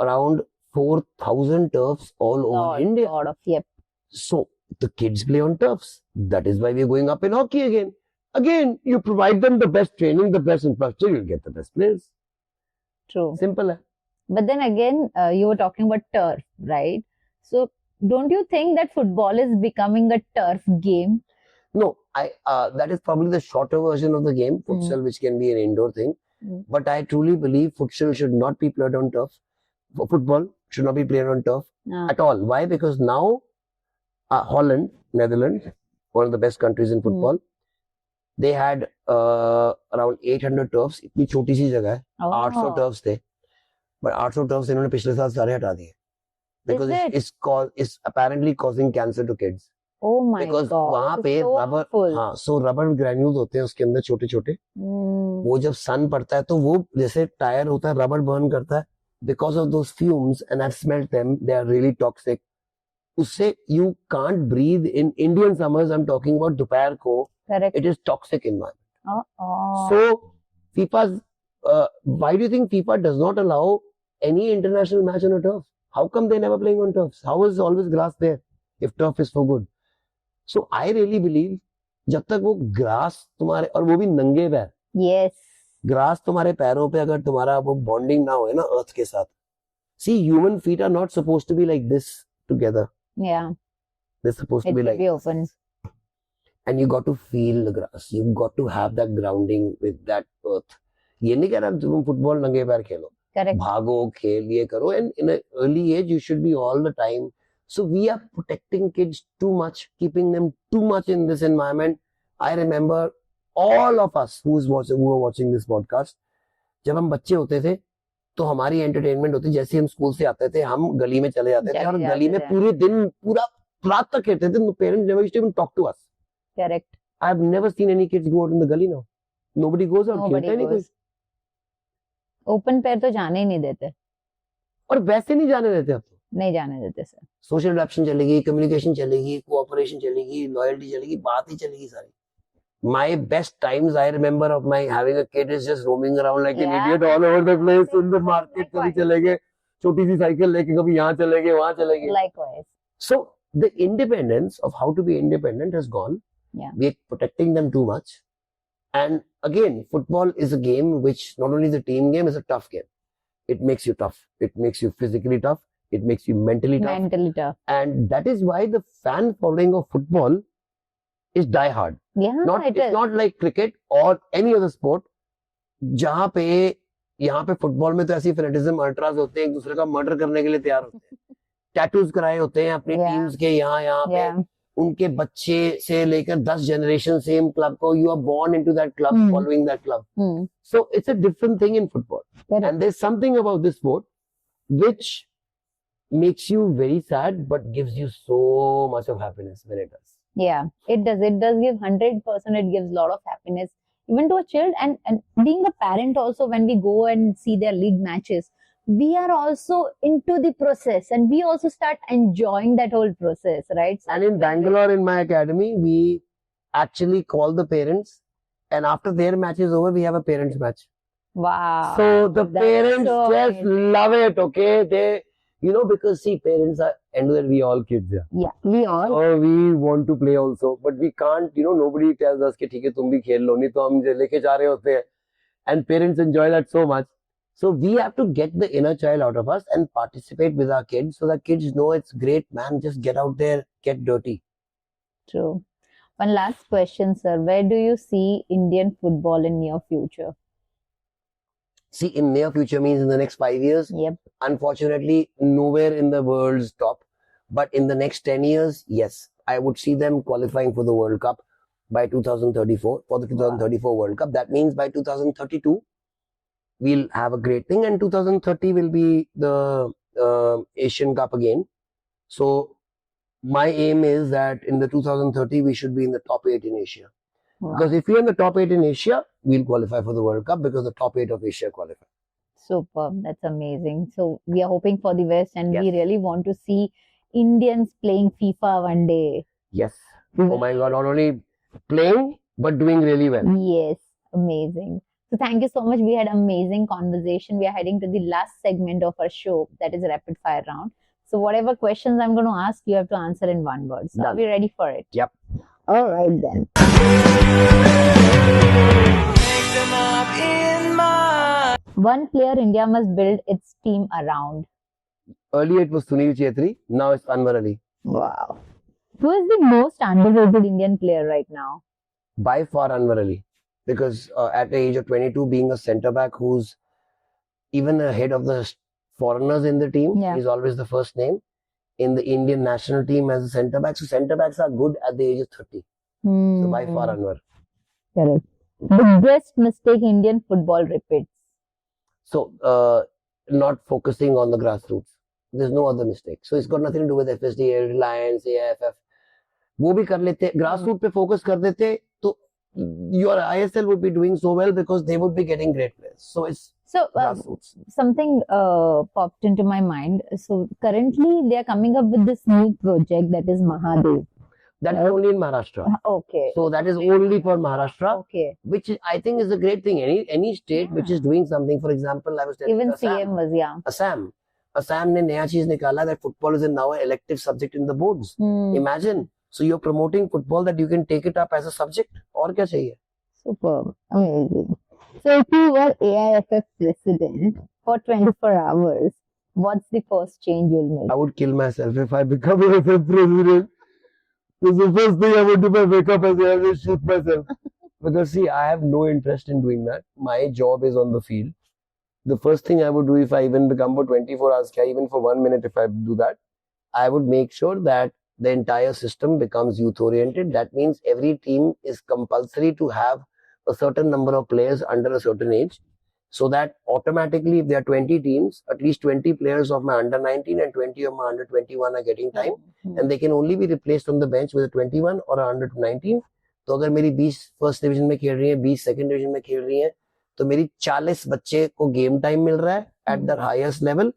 around 4,000 turfs all over India.
Lot of, yep.
So the kids play on turfs. That is why we are going up in hockey again. Again, you provide them the best training, the best infrastructure, you'll get the best players.
True.
Simple hai.
But then again, you were talking about turf, right? So don't you think that football is becoming a turf game?
No, that is probably the shorter version of the game, futsal, which can be an indoor thing.
Mm.
But I truly believe futsal should not be played on turf. football should not be played on turf
Ah,
at all. Why? Because now Holland, Netherlands, one of the best countries in football, they had around 800 turfs. इतनी छोटी सी जगह है, 800
oh,
turfs थे, but 800 turfs इन्होंने पिछले साल सारे हटा दिए because
it?
it's apparently causing cancer to kids.
Oh my
Because
God.
वहाँ
It's
पे
so
रबर,
harmful.
हाँ, so रबर ग्रेन्यूल्स होते हैं उसके अंदर छोटे छोटे.
Hmm.
वो जब सन पड़ता है तो वो जैसे टायर होता है रबर बर्न करता है. Because of those fumes, and I've smelled them, they are really toxic. उससे you can't breathe in Indian summers. I'm talking about दोपहर को.
Correct.
It is toxic environment.
Oh.
So FIFA's, why do you think FIFA does not allow any international match on a turf? How come they never playing on turfs? How is always grass there if turf is so good? So I really believe जब तक वो grass तुम्हारे, और वो भी नंगे पैर,
Yes.
Grass तुम्हारे पैरों पे अगर तुम्हारा वो बॉन्डिंग ना हो ना अर्थ के साथ. See, human feet are not supposed to be like this together.
Yeah.
They're supposed
It
to be
should
like
be open.
and you got to feel the grass. You got to have that grounding with that earth. ये नहीं कह रहा तुम football नंगे पैर खेलो,
Correct.
भागो, खेल, ये करो, and in an early age you should be all the time. So we are protecting kids too much, keeping them too much in this environment. I remember all of us who were watching this podcast, जब हम बच्चे होते थे तो हमारी entertainment होती, जैसे हम स्कूल से आते थे हम गली में चले जाते थे और गली में पूरे दिन पूरा रात तक खेलते थे. Parents never used to even talk to us.
Correct.
I've never seen any kids go out in the gully now. Nobody goes out.
Nobody
खेलता ही नहीं कोई.
goes. Open पैर तो जाने ही नहीं देते.
और वैसे नहीं जाने देते अब.
नहीं जाने देते सर.
सोशल एडेप्शन चलेगी, कम्युनिकेशन चलेगी, कोऑपरेशन चलेगी, लॉयल्टी चलेगी, बात ही चलेगी सारी. My best times I remember of my having a kid is just roaming around like an
Yeah.
idiot all over the place in the market. कभी
Likewise.
चले गए, छोटी सी साइकिल लेके कभी यहाँ चले गए, वहाँ चले गए.
Likewise.
So the independence of how to be independent has gone.
Yeah.
We're protecting them too much. And again, football is a game which not only is a team game, it's a tough game. It makes you tough. It makes you physically tough. It makes you mentally tough.
Mentally tough.
And that is why the fan following of football is die hard.
Yeah,
It's not like cricket or any other sport. जहाँ पे यहाँ पे football में तो ऐसी fanaticism altars होते हैं, एक दूसरे का मर्डर करने के लिए तैयार होते हैं. टैटूज कराए होते हैं अपनी
Yeah.
टीम्स के यहाँ पे.
Yeah.
उनके बच्चे से लेकर 10 जनरेशन सेम क्लब को, you are born into that club,
Hmm.
following that club.
Hmm.
So it's a different thing in football.
Correct.
And there's something about this sport which makes you very sad but gives you so much of happiness when it does.
Yeah, it does. It does give 100%. It gives a lot of happiness even to a child. And being a parent also, when we go and see their league matches, we are also into the process and we also start enjoying that whole process, right? So
And in Bangalore, in my academy, we actually call the parents, and after their match is over, we have a parents match.
wow.
So the
That's
parents
so
just
amazing.
love it, okay? They, because see, parents are, end of the day, we all kids, yeah.
Yeah, we all.
Oh, we want to play also, but we can't, nobody tells us कि ठीक है तुम भी खेल लो, नहीं तो हम लेके जा रहे होते हैं. And parents enjoy that so much. So we have to get the inner child out of us and participate with our kids so that kids know it's great, man. Just get out there, get dirty.
True. One last question, sir. Where do you see Indian football in near future?
See, in near future means in the next 5 years.
Yep.
Unfortunately, nowhere in the world's top. But in the next 10 years, yes, I would see them qualifying for the World Cup by 2034, for the 2034 World Cup. That means by 2032, we'll have a great thing, and 2030 will be the Asian Cup again. So my aim is that in the 2030, we should be in the top 8 in Asia.
Wow.
Because if we're in the top 8 in Asia, we'll qualify for the World Cup because the top 8 of Asia qualify.
Superb. That's amazing. So we are hoping for the best, and we
Yes.
really want to see Indians playing FIFA one day.
Yes. Oh my God, not only playing, but doing really well.
Yes, amazing. So thank you so much. We had amazing conversation. We are heading to the last segment of our show, that is rapid fire round. So whatever questions I'm going to ask, you have to answer in one word. So are
Done.
we ready for it?
Yep.
All right then. One player India must build its team around.
Earlier it was Sunil Chetri, now it's Anwar Ali.
Wow. Who is the most underrated Indian player right now?
By far Anwar Ali. Because at the age of 22, being a centre back who's even ahead of the foreigners in the team.
Yeah.
He's always the first name. In the Indian national team as a centre back. So centre backs are good at the age of 30. So by far Anwar.
Correct. Biggest mistake Indian football repeats.
So not focusing on the grassroots. There's no other mistake. So it's got nothing to do with FSDL, Reliance, AIFF. वो भी कर लेते, grassroots पे focus कर देते, तो your ISL would be doing so well because they would be getting great players. So it's
So
grassroots.
something popped into my mind. So currently they are coming up with this new project that is Mahadev.
That is only in Maharashtra.
Okay.
So that is only for Maharashtra,
Okay.
which I think is a great thing. Any state which is doing something, for example, I was telling
Even
Assam.
CM was, yeah.
Assam ने नया चीज निकाला that football is now an elective subject in the boards.
Hmm.
Imagine. So you're promoting football that you can take it up as a subject. और क्या चाहिए?
Superb. Amazing. So if you were AIFF president for 24 hours, what's the first change you'll make?
I would kill myself if I become AIFF president. Because the first thing I would do when I wake up is I will shoot myself. Because see, I have no interest in doing that. My job is on the field. The first thing I would do if I even become for 24 hours, even for 1 minute if I do that, I would make sure that the entire system becomes youth oriented. That means every team is compulsory to have a certain number of players under a certain age. So that automatically, if there are 20 teams, at least 20 players of my under 19 and 20 of my under 21 are getting time. And they can only be replaced on the bench with a 21 or a under 19. तो अगर मेरी 20 first division में खेल रही है, 20 second division में खेल रही है, तो मेरी 40 बच्चे को गेम टाइम मिल रहा है at the highest level.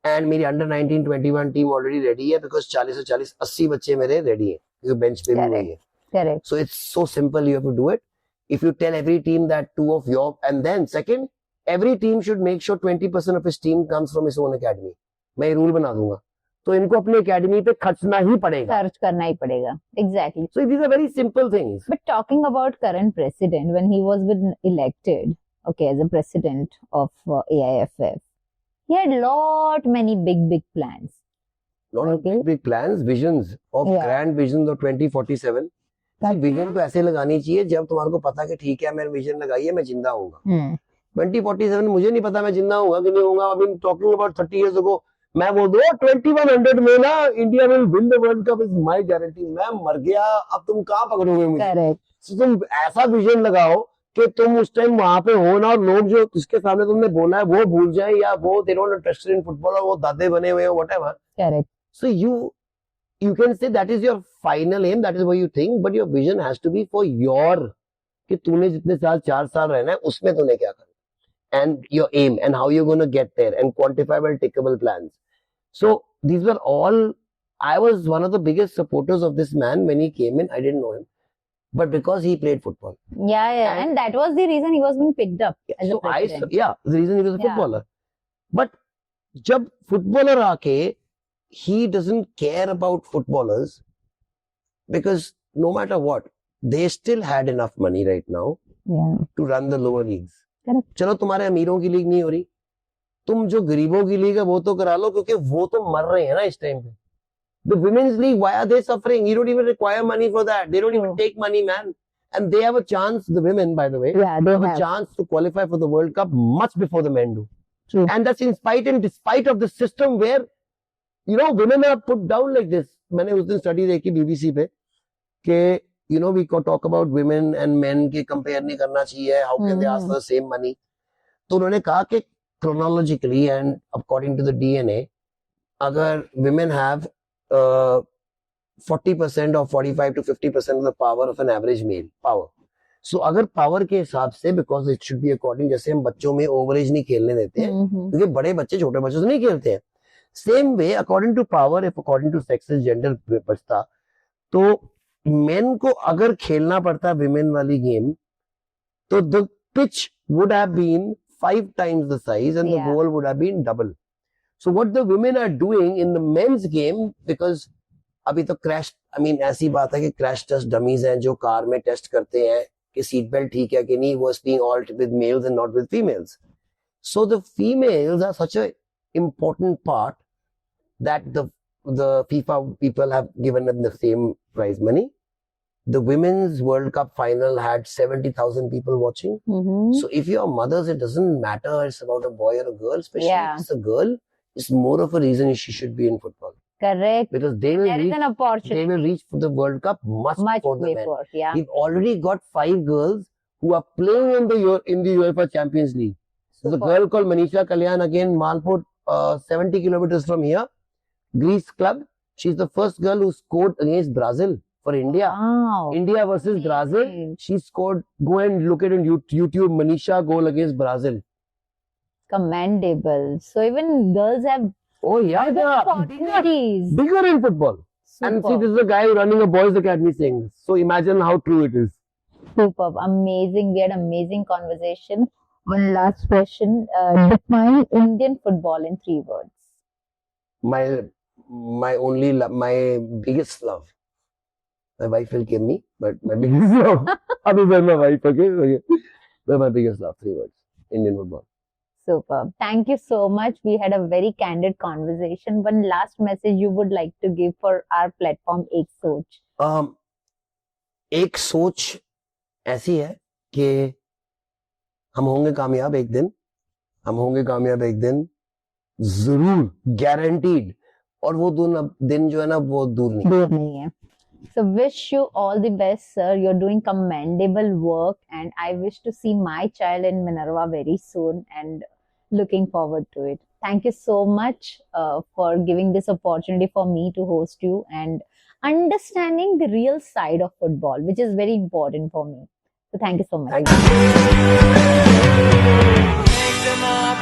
And मेरी अंडर 19 21 टीम ऑलरेडी रेडी है बिकॉज 40 से 40 80 बच्चे मेरे रेडी है क्योंकि बेंच पे भी वही है.
Correct.
So it's so simple. You have to do it. If you tell every team that two of your, and then second, every team should make sure 20% of his team comes from his own academy. मैं ये rule बना दूंगा. तो इनको अपनी academy पे खर्चना ही पड़ेगा.
खर्च करना ही पड़ेगा. Exactly.
So these are very simple things.
But talking about current president, when he was been elected, okay, as a president of AIFF, he had many big plans.
Lot of
Okay.
big plans, visions of
Yeah.
grand visions of 2047. Vision तो ऐसे लगानी चाहिए जब तुम्हारे को पता कि ठीक है मैंने विजन लगाई है मैं जिंदा होऊंगा. 2047 मुझे नहीं पता मैं जिंदा होऊंगा कि नहीं होऊंगा. अभी टॉकिंग अबाउट 30 इयर्स अगो मैं बोल दो 2100 में ना India will win the world cup is my guarantee. मैं मर गया, अब तुम कहाँ पकड़ोगे मुझे.
Correct.
So, तुम ऐसा विजन लगाओ कि तुम उस टाइम वहां पे हो ना और लोग जो जिसके सामने तुमने बोला है वो भूल जाए या वो they don't interested in football और वो दादे बने हुए हो whatever.
Correct.
So you can say that is your final aim, that is what you think, but your vision has to be for your कि तूने जितने साल 4 साल रहना है उसमें तूने क्या करना and your aim and how you're going to get there and quantifiable tickable plans. So these were all, I was one of the biggest supporters of this man when he came in. I didn't know him, but because he played football.
Yeah. And that was the reason he was being picked up as a
So
president.
the reason he was a
Yeah.
footballer. But जब footballer आके he doesn't care about footballers because no matter what, they still had enough money right now
Yeah.
to run the lower leagues.
Correct.
चलो तुम्हारे अमीरों की league नहीं हो रही, तुम जो गरीबों की लीग है वो तो करा लो क्योंकि वो तो मर रहे हैं ना इस टाइम पे. The women's league, why are they suffering? You don't even require money for that. They don't even
True.
take money, man. And they have a chance, the women, by the way,
Yeah, they
have a
have.
chance to qualify for the World Cup much before the men do.
True.
And that's in spite and despite of the system where, you know, women are put down like this. मैंने उस दिन study देखी BBC पे कि, you know, we could talk about women and men के compare नहीं करना चाहिए. How can they ask for the same money? तो उन्होंने कहा कि chronologically and according to the DNA, अगर women have 40% or 45 to 50% of the power of an average male power. So अगर power के हिसाब से because it should be according, जैसे हम बच्चों में overage नहीं खेलने देते हैं क्योंकि बड़े बच्चे छोटे बच्चों से नहीं खेलते हैं. Same way according to power, if according to sexes gender बचता तो men को अगर खेलना पड़ता women वाली game तो the pitch would have been 5 times the size and the
Yeah.
goal would have been double. So what the women are doing in the men's game, because अभी तो क्रैश, आई मीन ऐसी बात है कि crash test dummies हैं जो car में test करते हैं कि सीट बेल्ट ठीक है कि नहीं, was being all with males and not with females. So the females are such a important part that the FIFA people have given them the same prize money. The women's World Cup final had 70,000 people watching. So if you're mothers, it doesn't matter it's about a boy or a girl, especially
Yeah.
if it's a girl. is more of a reason she should be in football
Correct.
because they will
There is
reach,
an opportunity.
they will reach for the World Cup much before the men.
before. Yeah.
We've already got 5 girls who are playing in the UEFA Champions League. There's a
Super.
girl called Manisha Kalyan, again, Malpur, 70 kilometers from here, Greece club. She's the first girl who scored against Brazil for India.
Wow.
India versus Brazil.
Amazing.
She scored. Go and look at it on YouTube. Manisha goal against Brazil.
Commendable. So even girls have
Oh yeah,
other
they are
opportunities.
bigger in football. And see,
Superb.
this is a guy running a boys' academy saying this. So imagine how true it is.
Superb. Amazing. We had amazing conversation. One last question. Define Indian football in 3 words.
My biggest love. My wife will give me, but my biggest love. Other than my wife, okay. But my biggest love, 3 words. Indian football.
Superb. Thank you so much. We had a very candid conversation. One last message you would like to give for our platform, Ek Soch.
एक सोच ऐसी है कि हम होंगे कामयाब एक दिन, जरूर, guaranteed. और वो दिन जो है ना वो दूर नहीं.
दूर नहीं है. So wish you all the best, sir. You're doing commendable work, and I wish to see my child in Minerva very soon, and looking forward to it. Thank you so much for giving this opportunity for me to host you and understanding the real side of football, which is very important for me. So thank you so much.
Thank you.
Make them up,